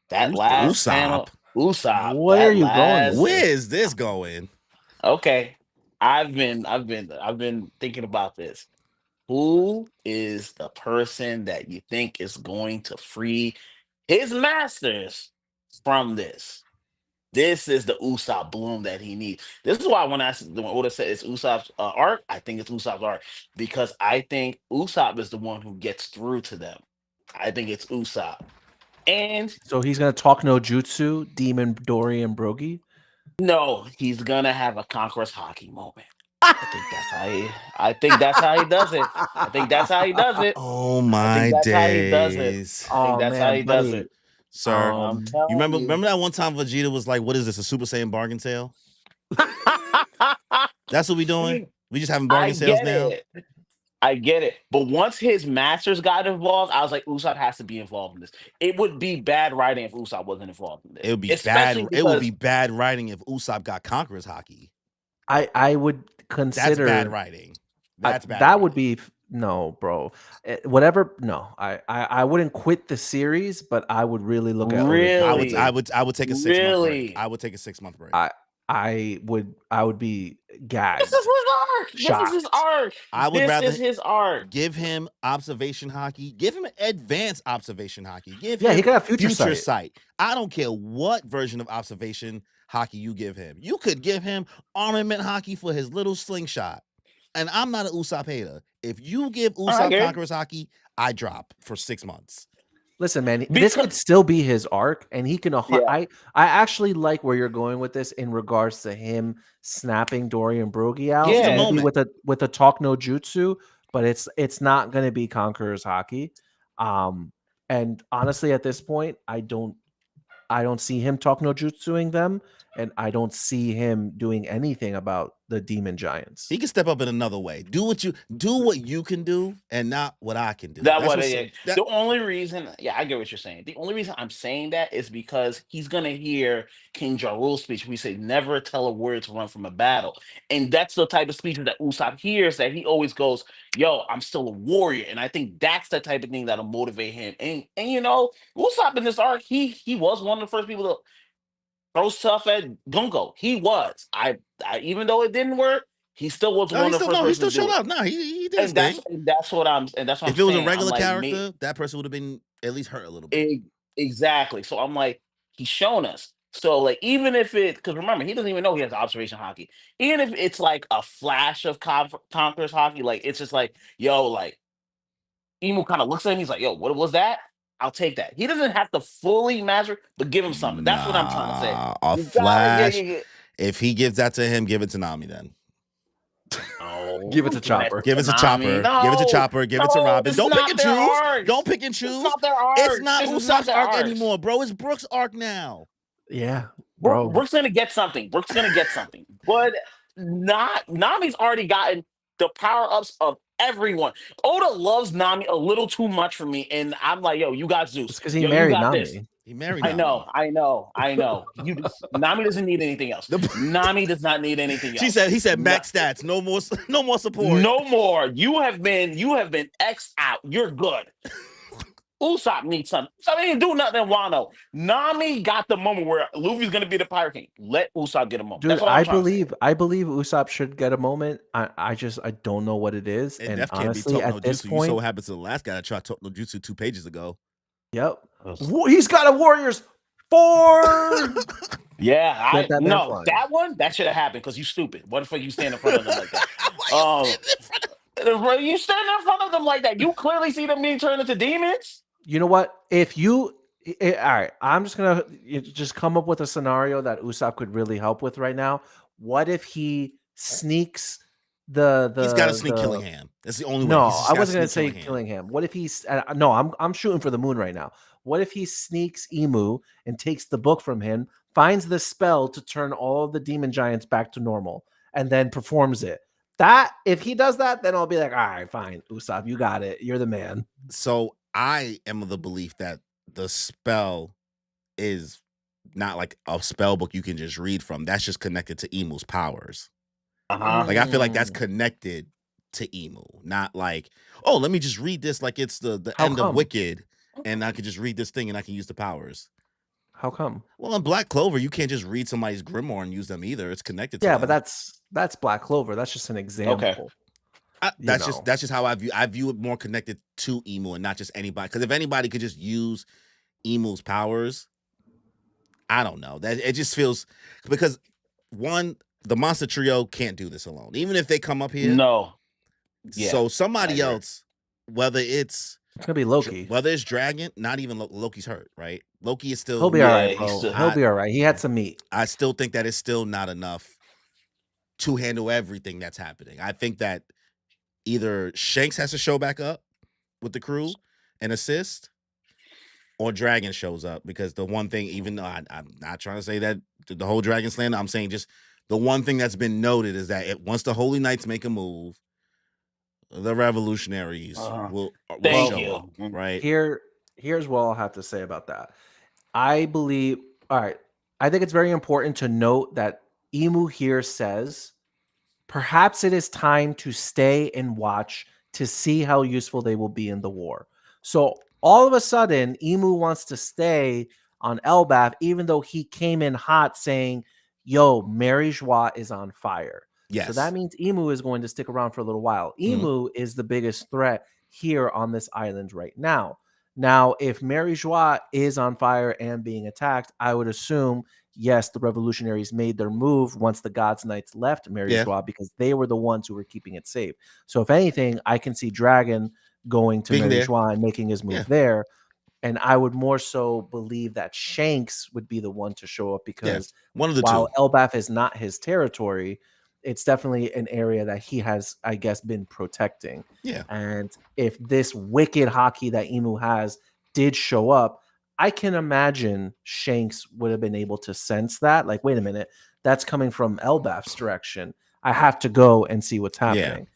That last panel. Usopp. Where are That you going with last. Where is this going? Okay. I've been thinking about this. Who is the person that you think is going to free his masters from this? This is the Usopp bloom that he needs. This is why when Oda said it's Usopp's arc, I think it's Usopp's arc because I think Usopp is the one who gets through to them. I think it's Usopp. And So he's gonna talk no jutsu, Demon, Dory, and Brogy. no, he's gonna have a Conqueror's Hockey moment. I think that's how he does it. I think that's how he does it. Oh my that's how he does it. days. I think that's how he does buddy. it. Sir, I'm you telling remember that one time Vegeta was like, "What is this? A Super Saiyan bargain sale?" That's what we doing. We just having bargain sales now. I get it. But once his masters got involved, I was like, Usopp has to be involved in this. It would be bad writing if Usopp wasn't involved in this. It would be bad. It would be bad writing if Usopp got Conqueror's Hockey. I would consider that's bad writing. That's bad. That writing. would be no, bro. Whatever. No, I wouldn't quit the series, but I would really look at. Really, I would take a 6 month break. I would take a 6 month break. I would be gagged. This is his arc. Shocked. This is his arc. I would rather his arc. Give him observation hockey. Give him advanced observation hockey. Give he him can have future sight. I don't care what version of observation hockey you give him. You could give him armament hockey for his little slingshot. And I'm not an Usopp hater. If you give Usopp Conqueror's hockey, I drop for 6 months. Listen, man, this could still be his arc, and he can. I actually like where you're going with this in regards to him snapping Dory and Brogy out. Yeah, maybe with a talk no jutsu, but it's not going to be Conqueror's Hockey. And honestly, at this point, I don't see him talk no jutsuing them, and I don't see him doing anything about the demon giants. He can step up in another way. Do what you can do, and not what I can do. The only reason, I get what you're saying. The only reason I'm saying that is because he's gonna hear King Ja Rule's speech. We say never tell a warrior to run from a battle, and that's the type of speech that Usopp hears. That he always goes, "Yo, I'm still a warrior," and I think that's the type of thing that'll motivate him. And you know, Usopp in this arc, he was one of the first people to throw stuff at Gunko. He was. I even though it didn't work, he still was one of the first. He still showed up. No, he did his thing. And that's what I'm. And that's what if it was a regular character, that person would have been at least hurt a little bit. Exactly. So I'm like, he's shown us. So like, even if because remember, he doesn't even know he has observation hockey. Even if it's like a flash of Conqueror's Hockey, like it's just like, yo, like Imu kind of looks at him. He's like, yo, what was that? I'll take that. He doesn't have to fully master, but give him something. That's what I'm trying to say. A flash. If he gives that to him, give it to Nami then. Oh, give it to Chopper. Give it to Chopper. No, give it to Chopper. Give it to Robin. Don't pick and choose. Arcs. Don't pick and choose. It's not their arc. It's not Usopp's arc anymore, bro. It's Brooke's arc now. Yeah, bro. Brooke's gonna get something. But Nami's already gotten the power ups of everyone. Oda loves Nami a little too much for me, and I'm like, yo, you got Zeus. It's because he married Nami. This. He married Nami. I know. Nami doesn't need anything else. Nami does not need anything else. He said max stats, no more support. No more. You have been X'd out. You're good. Usopp needs something. So he didn't do nothing in Wano. Nami got the moment where Luffy's gonna be the Pirate King. Let Usopp get a moment. Dude, I believe Usopp should get a moment. I don't know what it is. And honestly, at this point, you so happens to the last guy that tried Talk no Jutsu 2 pages ago. Yep. He's got a Warriors 4. Yeah, that should have happened because you stupid. What the fuck you stand in front of them like that? You stand in front of them like that. You clearly see them being turned into demons. You know what? All right, I'm just gonna come up with a scenario that Usopp could really help with right now. What if he sneaks he's got to sneak Killingham. That's the only way. No, I wasn't gonna say Killingham. What if he's no? I'm shooting for the moon right now. What if he sneaks Imu and takes the book from him, finds the spell to turn all of the demon giants back to normal, and then performs it? That if he does that, then I'll be like, all right, fine, Usopp, you got it. You're the man. So I am of the belief that the spell is not like a spell book you can just read from. That's just connected to Imu's powers. Like I feel like that's connected to Emu, not like, oh, let me just read this like it's the How end come? of Wicked, and I could just read this thing and I can use the powers. How come? Well, in Black Clover, you can't just read somebody's grimoire and use them either. It's connected to Yeah, them. but that's Black Clover. That's just an example. That's just how I view it, more connected to Emu and not just anybody. Because if anybody could just use Emu's powers, I don't know. That it just feels, because one, the monster trio can't do this alone. Even if they come up here. No. Yeah, so somebody else, whether it's gonna be Loki, whether it's Dragon, not even Loki's hurt, right? Loki is still. He'll be all right, bro. He'll be all right. He had some meat. I still think that it's still not enough to handle everything that's happening. I think that either Shanks has to show back up with the crew and assist, or Dragon shows up, because the one thing, even though I'm not trying to say that the whole Dragon slander, I'm saying just the one thing that's been noted is that once the Holy Knights make a move, the revolutionaries will show up, right? Here's what I'll have to say about that. I believe, all right, I think it's very important to note that Emu here says, perhaps it is time to stay and watch to see how useful they will be in the war. So all of a sudden, Emu wants to stay on Elbaf, even though he came in hot saying, yo, Mary Joie is on fire. Yes. So that means Emu is going to stick around for a little while. Emu is the biggest threat here on this island right now. Now, if Mary Joie is on fire and being attacked, I would assume, yes, the revolutionaries made their move once the God's Knights left Mary Joie, because they were the ones who were keeping it safe. So if anything, I can see Dragon going to Mary Joie and making his move there. And I would more so believe that Shanks would be the one to show up, because one of the while two. Elbaf is not his territory, it's definitely an area that he has, I guess, been protecting. Yeah. And if this wicked hockey that Emu has did show up, I can imagine Shanks would have been able to sense that. Like, wait a minute, that's coming from Elbaf's direction. I have to go and see what's happening.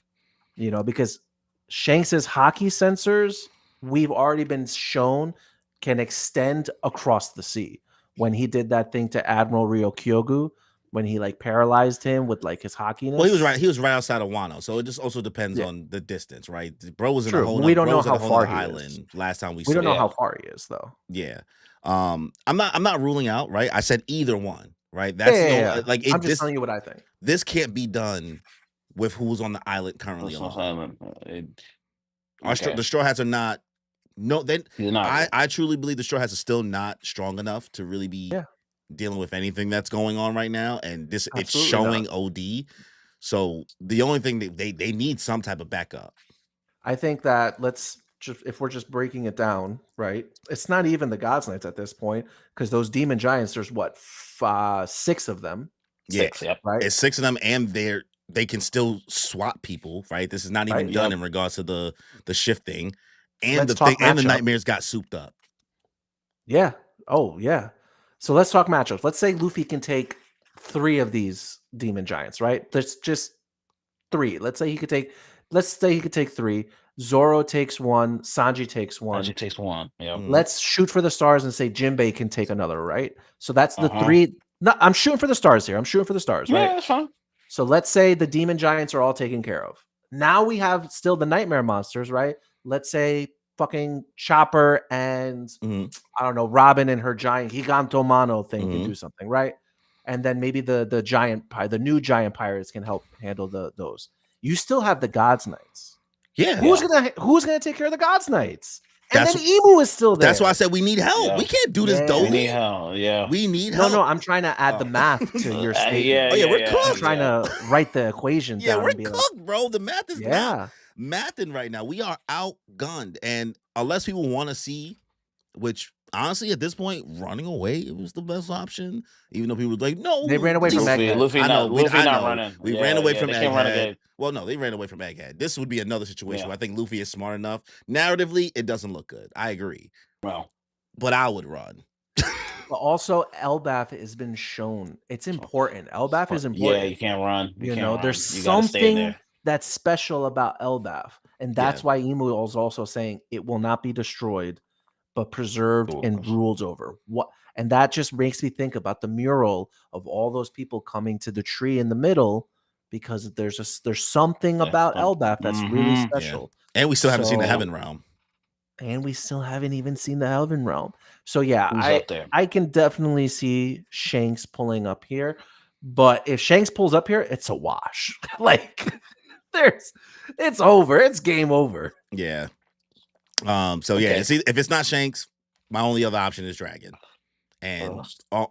You know, because Shanks's hockey sensors, we've already been shown, can extend across the sea. When he did that thing to Admiral Ryokyogu, when he like paralyzed him with like his hockeyness. Well, he was right outside of Wano, so it just also depends on the distance, right? Bro was in a whole. We don't know how far he island is. Last time we don't know how far he is, though. Yeah, I'm not ruling out, right? I said either one, right? That's like I'm just telling you what I think. This can't be done with who's on the island currently. The Straw Hats are not. No, I truly believe the Straw Hats are still not strong enough to really be dealing with anything that's going on right now, and it's showing OD. So the only thing they need some type of backup. I think that if we're just breaking it down, right? It's not even the God's Knights at this point, because those demon giants, there's what, 6 of them. Right? It's 6 of them, and they can still swap people, right? This is not even done in regards to the shifting, and the nightmares got souped up. Yeah. Oh yeah. So let's talk matchups. Let's say Luffy can take 3 of these demon giants, right? There's just 3. Let's say he could take 3. Zoro takes 1. Sanji takes 1. Sanji takes 1. Yeah. Let's shoot for the stars and say Jinbei can take another, right? So that's the 3. No, I'm shooting for the stars here. Right? Yeah, that's fine. So let's say the demon giants are all taken care of. Now we have still the nightmare monsters, right? Let's say fucking Chopper and I don't know, Robin and her giant Giganto Mano thing can do something, right? And then maybe the new giant pirates can help handle those. You still have the God's Knights. Yeah. Who's gonna take care of the God's Knights? And then Emu is still there. That's why I said we need help. Yeah. We can't do this, Domi. We need help. Yeah. We need help. No, I'm trying to add the math to your statement. We're cooked. I'm trying to write the equation down. Yeah, we're cooked, bro. The math is mathing right now. We are outgunned. And unless people want to see, which honestly at this point, running away was the best option. Even though people were like, no. They ran away from Egghead. Luffy not running. We ran away from Egghead. Well, no, they ran away from Egghead. This would be another situation where I think Luffy is smart enough. Narratively, it doesn't look good. I agree. Well, but I would run. But also, Elbaf has been shown. It's important. Elbaf is important. Yeah, you can't run. There's something that's special about Elbaf, and that's why Emu is also saying it will not be destroyed, but preserved and ruled over. What? And that just makes me think about the mural of all those people coming to the tree in the middle, because there's something about Elbaf that's really special. Yeah. And we still haven't seen the Heaven Realm. And we still haven't even seen the Heaven Realm. So yeah, Who's up there? I can definitely see Shanks pulling up here. But if Shanks pulls up here, it's a wash. Like it's over. It's game over. Yeah. So yeah, see, if it's not Shanks, my only other option is Dragon. And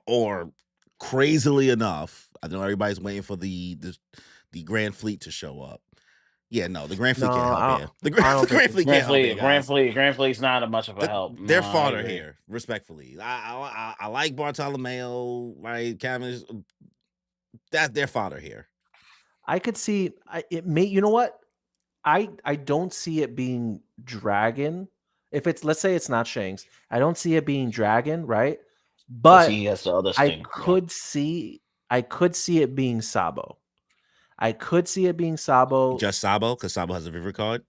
or crazily enough, I know everybody's waiting for the Grand Fleet to show up. Yeah, no, the Grand Fleet can't help here. The Grand Fleet can't help here, guys. Grand Fleet's not much of a help. They're fodder here, respectfully. I like Bartolomeo, right? Cavendish. They're fodder here. I could see it may. You know what? I don't see it being Dragon. If it's, let's say it's not Shanks, I don't see it being Dragon, right? But he has the other I could see it being Sabo. I could see it being Sabo. Just Sabo, because Sabo has a River card.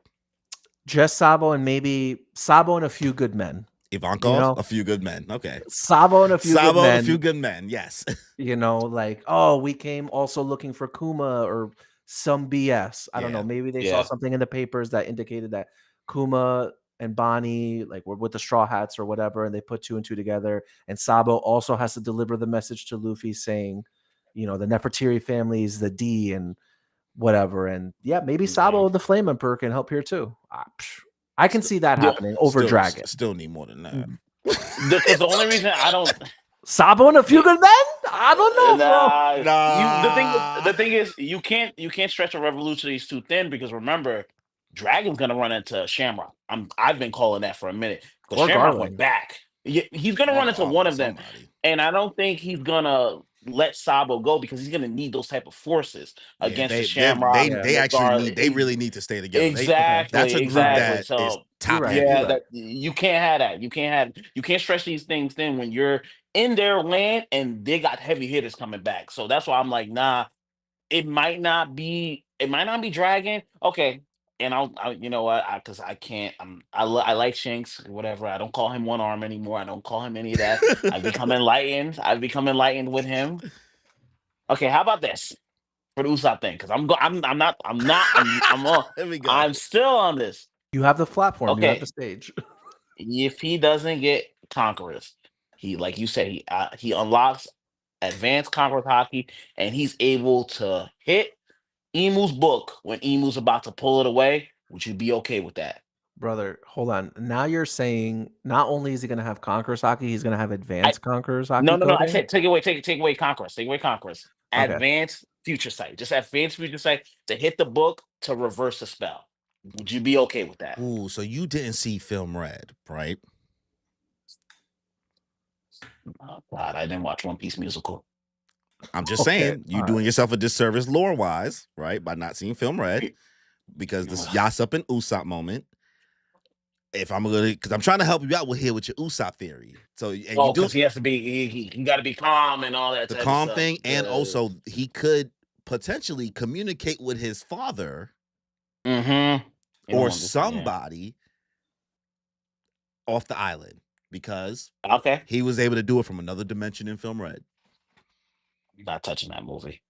Just Sabo, and maybe Sabo and a few good men. Ivankov, a few good men. Okay. Sabo and a few good men. A few good men, yes. Like, oh, we came also looking for Kuma or some BS. I don't know. Maybe they saw something in the papers that indicated that Kuma and Bonnie were with the Straw Hats or whatever, and they put 2 and 2 together. And Sabo also has to deliver the message to Luffy saying, the Nefertiti family is the D and whatever. And yeah, maybe Sabo the Flame Emperor can help here too. I can see that happening over Dragon. Still need more than that. Because the only reason I don't Sabo and a few good men? I don't know, bro. The thing is, you can't stretch a revolutionaries too thin, because remember, Dragon's gonna run into Shamrock. I've been calling that for a minute. Because Shamrock went back. He's gonna run into one of them, and I don't think he's gonna let Sabo go, because he's gonna need those type of forces against the Shamrock. They really need to stay together. Exactly. That's a group that is top heavy. That you can't have that. You can't stretch these things thin when you're in their land and they got heavy hitters coming back. So that's why I'm like, nah, it might not be Dragon. Okay. And I'll you know what? Because I can't. I like Shanks, whatever. I don't call him One Arm anymore. I don't call him any of that. I've become enlightened. With him. Okay, how about this for the Usopp thing? Because I'm not. I'm still on this. You have the platform. Okay. You have the stage. If he doesn't get Conquerors, he, like you said, he unlocks advanced Conquerors Haki, and he's able to hit Emu's book when Emu's about to pull it away. Would you be okay with that? Brother, hold on. Now you're saying not only is he going to have Conquerors Haki, he's going to have advanced Conquerors Haki? No. I said take away Conquerors. Take away Conquerors. Okay. Advanced Future Sight. Just advanced Future Sight to hit the book to reverse the spell. Would you be okay with that? Ooh, so you didn't see Film Red, right? Oh, God, I didn't watch One Piece musical. I'm just saying, you're doing yourself a disservice lore-wise, right, by not seeing Film Red, because this Yassop and Usopp moment. If I'm gonna, because I'm trying to help you out with your Usopp theory. So, because he has to be, he got to be calm and all that. The calm thing, and also he could potentially communicate with his father, or somebody off the island, because he was able to do it from another dimension in Film Red. Not touching that movie.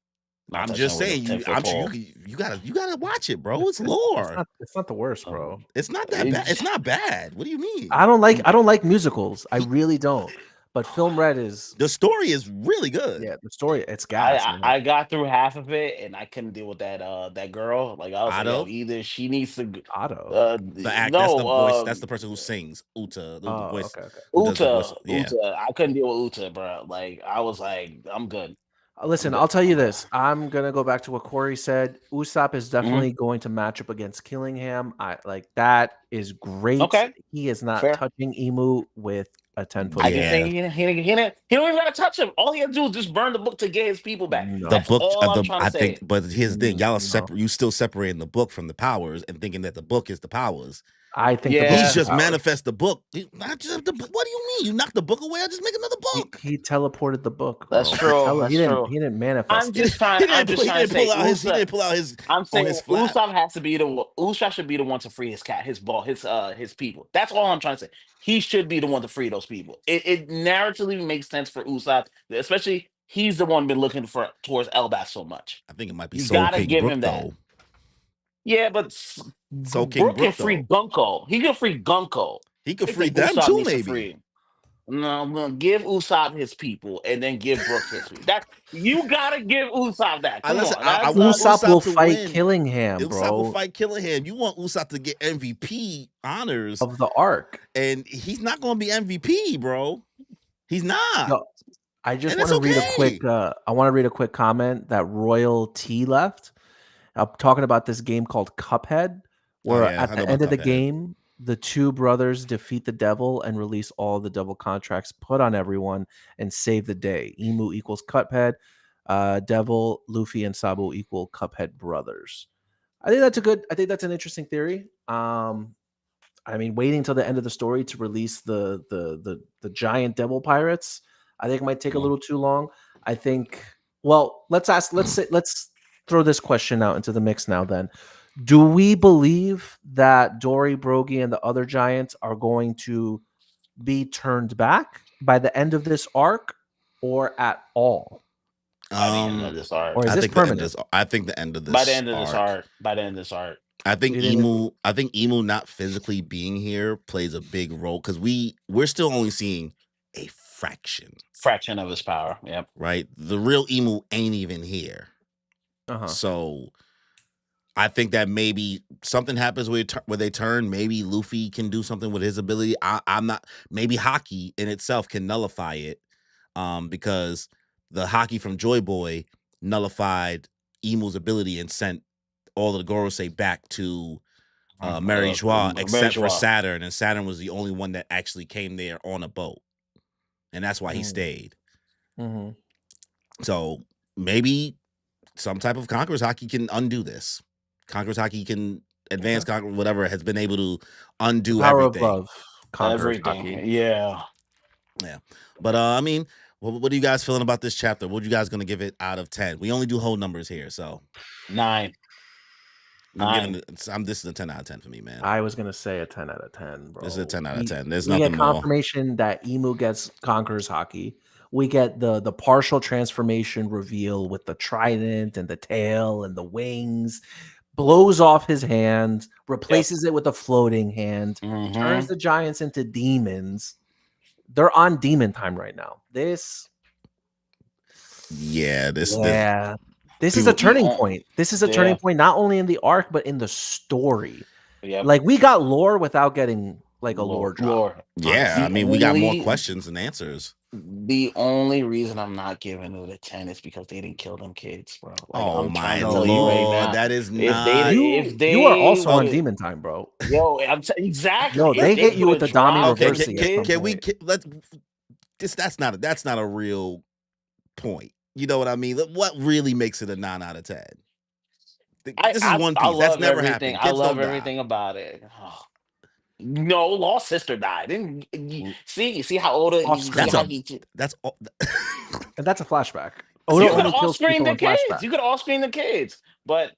I'm just saying, I'm sure you gotta watch it, bro. It's lore. It's not the worst, bro. It's not that bad. It's not bad. What do you mean? I don't like musicals. I really don't. But Film Red is, the story is really good. Yeah, the story, it's gas. I got through half of it and I couldn't deal with that girl. Like, I was like, yo, either she needs to the act. That's the voice. That's the person who sings Uta. The voice. Uta. I couldn't deal with Uta, bro. Like, I was like, I'm good. Listen, I'll tell you this. I'm gonna go back to what Corey said. Usopp is definitely going to match up against Killingham. That is great. Okay. He is not touching Emu with a 10-foot. I can say he don't even gotta touch him. All he had to do is just burn the book to get his people back. No. The book, I think, but here's the thing: y'all are you still separating the book from the powers and thinking that the book is the powers. I think the Yeah. book He's has just power. manifest the book. What do you mean? You knock the book away? I just make another book. He teleported the book. That's Bro. true. He didn't manifest. I'm just trying. He I'm didn't just trying to say pull out his. He didn't pull out his. I'm saying his flap. Usopp has to be the Usopp should be the one to free his cat, his ball, his people. That's all I'm trying to say. He should be the one to free those people. It narratively makes sense for Usopp, especially he's the one been looking for towards Elbaf so much. I think it might be You Soul gotta King give Brook him that. though. Yeah, but Soul King Brook can Brook free though. Gunko. He can free Gunko. He could I free think them Usopp too, needs to maybe. free him. No, I'm gonna give Usopp his people and then give Brook his people. That you gotta give Usopp that. Come on, I want Usopp will to fight win. Killingham, bro. Usopp will fight Killingham. You want Usopp to get MVP honors of the arc, and he's not going to be MVP, bro. He's not. No, I just want to read a quick. I want to read a quick comment that Royal T left. I'm talking about this game called Cuphead, where at the end of the game, the two brothers defeat the devil and release all the devil contracts put on everyone and save the day. Emu equals Cuphead. Devil, Luffy, and Sabo equal Cuphead brothers. I think that's an interesting theory. I mean, waiting till the end of the story to release the giant devil pirates, I think it might take a little too long. I think. Well, let's throw this question out into the mix now. Then, do we believe that Dory, Brogy, and the other giants are going to be turned back by the end of this arc, or at all? By the end of this arc, or is this permanent? I think the end of this. By the end of this arc. By the end of this arc. I think Emu not physically being here plays a big role because we're still only seeing a fraction of his power. Yep. Right. The real Emu ain't even here. So I think that maybe something happens where they turn. Maybe Luffy can do something with his ability. I'm not. Maybe Haki in itself can nullify it, because the Haki from Joy Boy nullified Emu's ability and sent all of the Gorosei back to Mary Joie, except for Saturn, and Saturn was the only one that actually came there on a boat, and that's why he stayed. So maybe some type of Conqueror's Haki can undo this. Conqueror's Haki can advance Conqueror, whatever, has been able to undo the power everything. Of love, everything. Haki. Yeah. But I mean, what are you guys feeling about this chapter? What are you guys gonna give it out of 10? We only do whole numbers here, so 9. This is a 10 out of 10 for me, man. I was gonna say a 10 out of 10, bro. This is a 10 out of 10. There's nothing more. We get confirmation that Emu gets Conqueror's Haki. We get the partial transformation reveal with the trident and the tail and the wings. Blows off his hand, replaces it with a floating hand, turns the giants into demons. They're on demon time right now. This is a turning point. This is a turning point not only in the arc but in the story. Like we got lore without getting like a lore drop. Yeah, I mean we got more questions than answers. The only reason I'm not giving it a 10 is because they didn't kill them kids, bro. Like, I'm trying to tell you right now. That is not. You are also on demon time, bro. Yo, exactly. No, they hit you with the DOMI REVERSI. Can we let's? That's not a real point. You know what I mean? What really makes it a 9 out of 10? This is One Piece. That's never happened. I love everything about it. Oh. No, Lost sister died. Didn't see how old that's all. And that's a flashback. You could all screen the kids. You could all screen the kids. But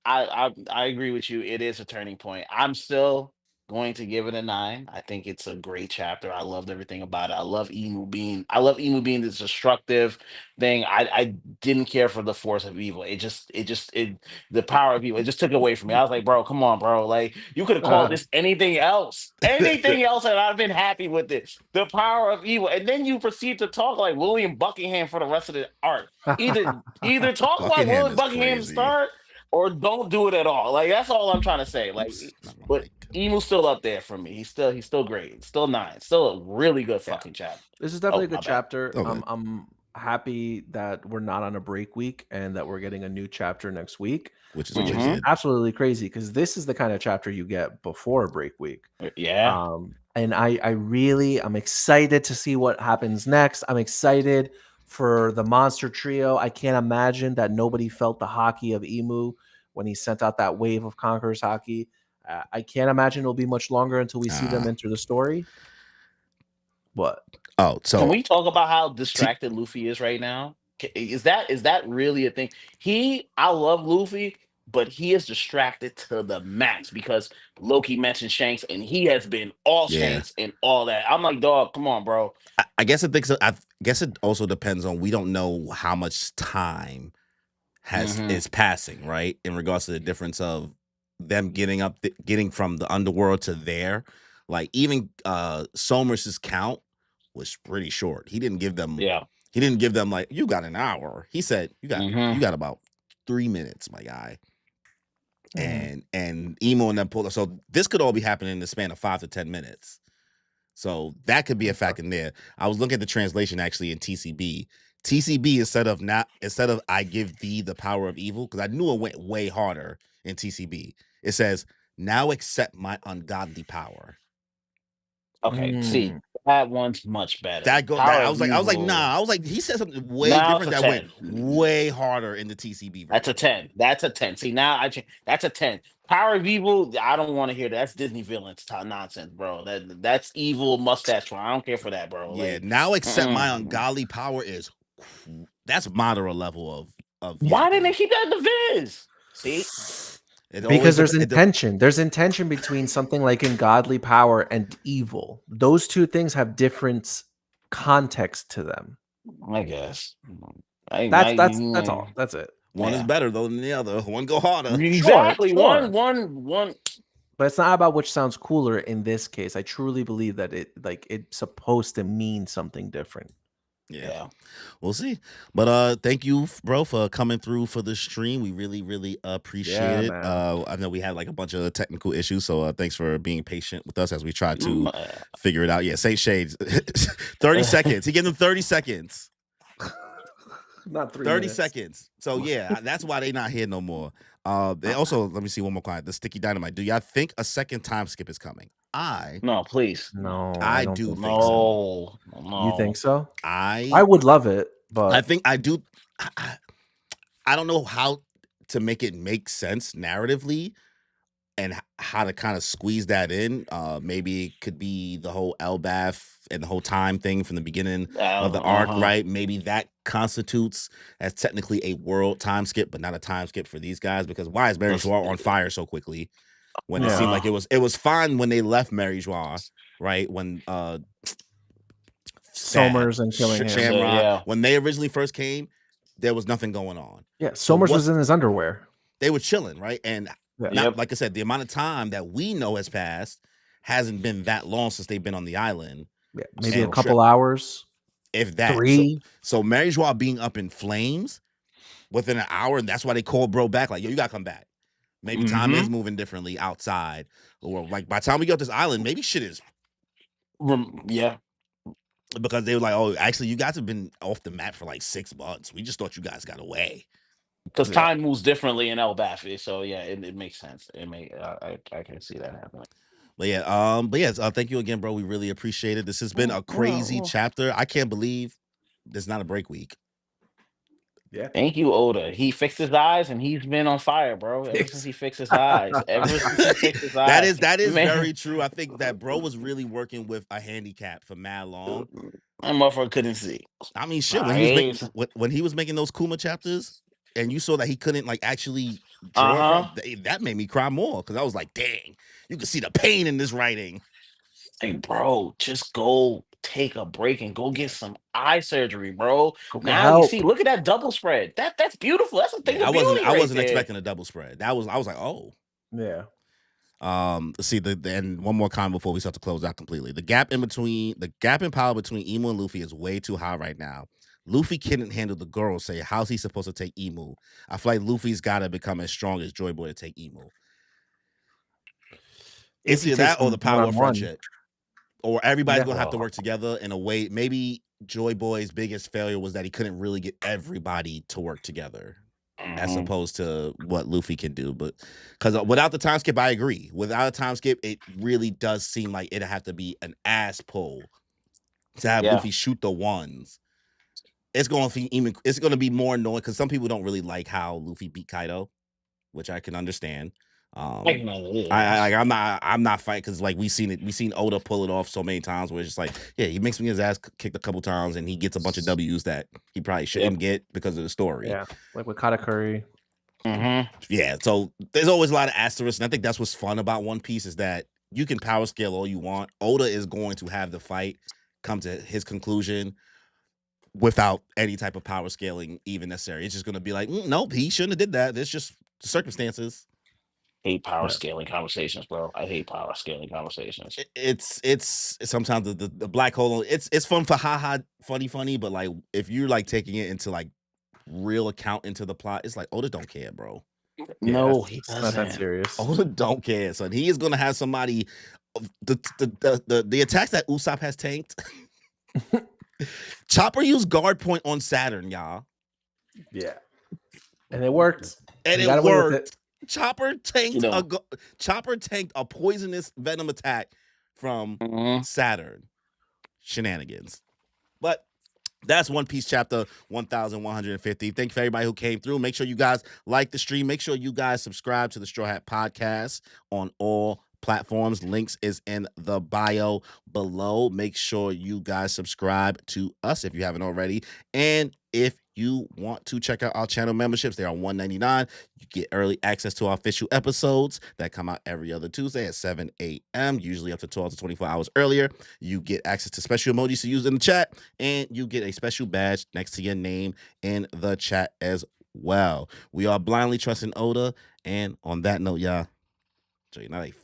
I agree with you. It is a turning point. I'm still going to give it a 9. I think it's a great chapter. I loved everything about it. I love Emu being this destructive thing. I didn't care for the force of evil. The power of evil. It just took it away from me. I was like, bro, come on, bro. Like you could have called this anything else. Anything else, and I'd have been happy with it. The power of evil. And then you proceed to talk like William Buckingham for the rest of the arc. Either talk like William Buckingham to start, or don't do it at all. Like that's all I'm trying to say. Like, but Emu's still up there for me. He's still great. Still 9. Still a really good fucking chapter. This is definitely a good chapter. Okay. I'm happy that we're not on a break week and that we're getting a new chapter next week, which is absolutely crazy because this is the kind of chapter you get before a break week. Yeah. And I'm excited to see what happens next. I'm excited for the monster trio. I can't imagine that nobody felt the Haki of Emu when he sent out that wave of Conqueror's Haki. I can't imagine it'll be much longer until we see them enter the story. What? Oh, so can we talk about how distracted Luffy is right now? Is that really a thing? I love Luffy, but he is distracted to the max because Loki mentioned Shanks, and he has been all Shanks and all that. I'm like, dog, come on, bro. I guess it also depends on, we don't know how much time is passing, right? In regards to the difference of them getting from the underworld to there. Like even Somers's count was pretty short. He didn't give them like, you got an hour. He said you got about 3 minutes, my guy. And Emo and them pulled up. So this could all be happening in the span of 5 to 10 minutes. So that could be a fact in there. I was looking at the translation actually in TCB. TCB, instead of I give thee the power of evil, because I knew it went way harder in TCB. It says, now accept my ungodly power. Okay, see, that one's much better. I was like, nah. I was like, he said something way different that went way harder in the TCB version. That's a 10. That's a 10. See, now that's a 10. Power of Evil, I don't want to hear that. That's Disney villains nonsense, bro. That's evil mustache. I don't care for that, bro. Yeah, like, now accept my ungodly power that's Madara level of why didn't they keep that in the Viz? See? Because there's intention. There's intention between something like ungodly power and evil. Those two things have different context to them. I guess. That's all. That's it. One is better though than the other. One go harder. Exactly. Sure. One. But it's not about which sounds cooler in this case. I truly believe that it's supposed to mean something different. Yeah. We'll see. But thank you, bro, for coming through for the stream. We really, really appreciate it. I know we had like a bunch of technical issues, so thanks for being patient with us as we try to figure it out. Yeah, say shades. 30 seconds. He gave them 30 seconds. Not 3 30 minutes. seconds. So yeah, that's why they not here no more. They also, let me see one more client. The Sticky Dynamite. Do y'all think a second time skip is coming? No, please. No, I do think so. You think so? I would love it, but I think I do. I don't know how to make it make sense narratively and how to kind of squeeze that in. Maybe it could be the whole Elbaf and the whole time thing from the beginning of the arc, right? Maybe that constitutes as technically a world time skip, but not a time skip for these guys, because why is Mary Joie on fire so quickly? When it seemed like it was fine when they left Mary Joie, right? When Somers and killing him. Shamrock, when they originally first came, there was nothing going on. Yeah, Somers was in his underwear. They were chilling, right? And like I said, the amount of time that we know has passed hasn't been that long since they've been on the island. Yeah, maybe a couple hours. If that. 3. So Mary Joie being up in flames within an hour, and that's why they called bro back, like, yo, you gotta come back. Maybe time is moving differently outside. Or like by the time we get to this island, maybe shit is because they were like, oh, actually, you guys have been off the map for like 6 months. We just thought you guys got away. Because time moves differently in Elbaf, so yeah, it makes sense. I can see that happening. But yeah, thank you again, bro. We really appreciate it. This has been a crazy chapter. I can't believe there's not a break week. Yeah. Thank you, Oda. He fixed his eyes and he's been on fire, bro. Ever since he fixed his eyes. That is very true. I think that bro was really working with a handicap for mad long. My motherfucker couldn't see. I mean, shit. When he was making those Kuma chapters, and you saw that he couldn't like actually draw, that made me cry more, because I was like, dang, you can see the pain in this writing. Hey, bro, just go take a break and go get some eye surgery, bro. Now you see, look at that double spread. That's beautiful. That's a thing of beauty. I wasn't expecting a double spread. I was like, oh. Yeah. See and one more comment before we start to close out completely. The gap in power between Emu and Luffy is way too high right now. Luffy couldn't handle the girls. Say, how's he supposed to take Emu? I feel like Luffy's got to become as strong as Joy Boy to take Emu. Is it that or the power of friendship? Or everybody's going to have to work together in a way. Maybe Joy Boy's biggest failure was that he couldn't really get everybody to work together, as opposed to what Luffy can do. But because without the time skip, I agree. Without a time skip, it really does seem like it'd have to be an ass pull to have Luffy shoot the ones. It's going to be more annoying, because some people don't really like how Luffy beat Kaido, which I can understand. I'm not fighting because like we seen Oda pull it off so many times where it's just like, yeah, he makes me his ass kicked a couple times and he gets a bunch of W's that he probably shouldn't get because of the story. Yeah, like with Katakuri. Yeah, so there's always a lot of asterisks, and I think that's what's fun about One Piece is that you can power scale all you want. Oda is going to have the fight come to his conclusion without any type of power scaling even necessary. It's just going to be like, nope, he shouldn't have did that. It's just circumstances. Hate power scaling conversations, bro. I hate power scaling conversations. It's sometimes the black hole. It's fun for haha, funny, but like if you're like taking it into like real account into the plot, it's like Oda don't care, bro. No, he doesn't. Not that serious. Oda don't care, son. He is gonna have somebody. The attacks that Usopp has tanked. Chopper used guard point on Saturn, y'all. Yeah, and it worked. And it worked. Chopper tanked a poisonous venom attack from Saturn. Shenanigans. But that's One Piece chapter 1150. Thank you for everybody who came through. Make sure you guys like the stream. Make sure you guys subscribe to the Straw Hat Podcast on all platforms. Links is in the bio below. Make sure you guys subscribe to us if you haven't already. And if you want to check out our channel memberships, they are $1.99. You get early access to our official episodes that come out every other Tuesday at 7 a.m., usually up to 12 to 24 hours earlier. You get access to special emojis to use in the chat, and you get a special badge next to your name in the chat as well. We are blindly trusting Oda, and on that note, y'all, enjoy your night.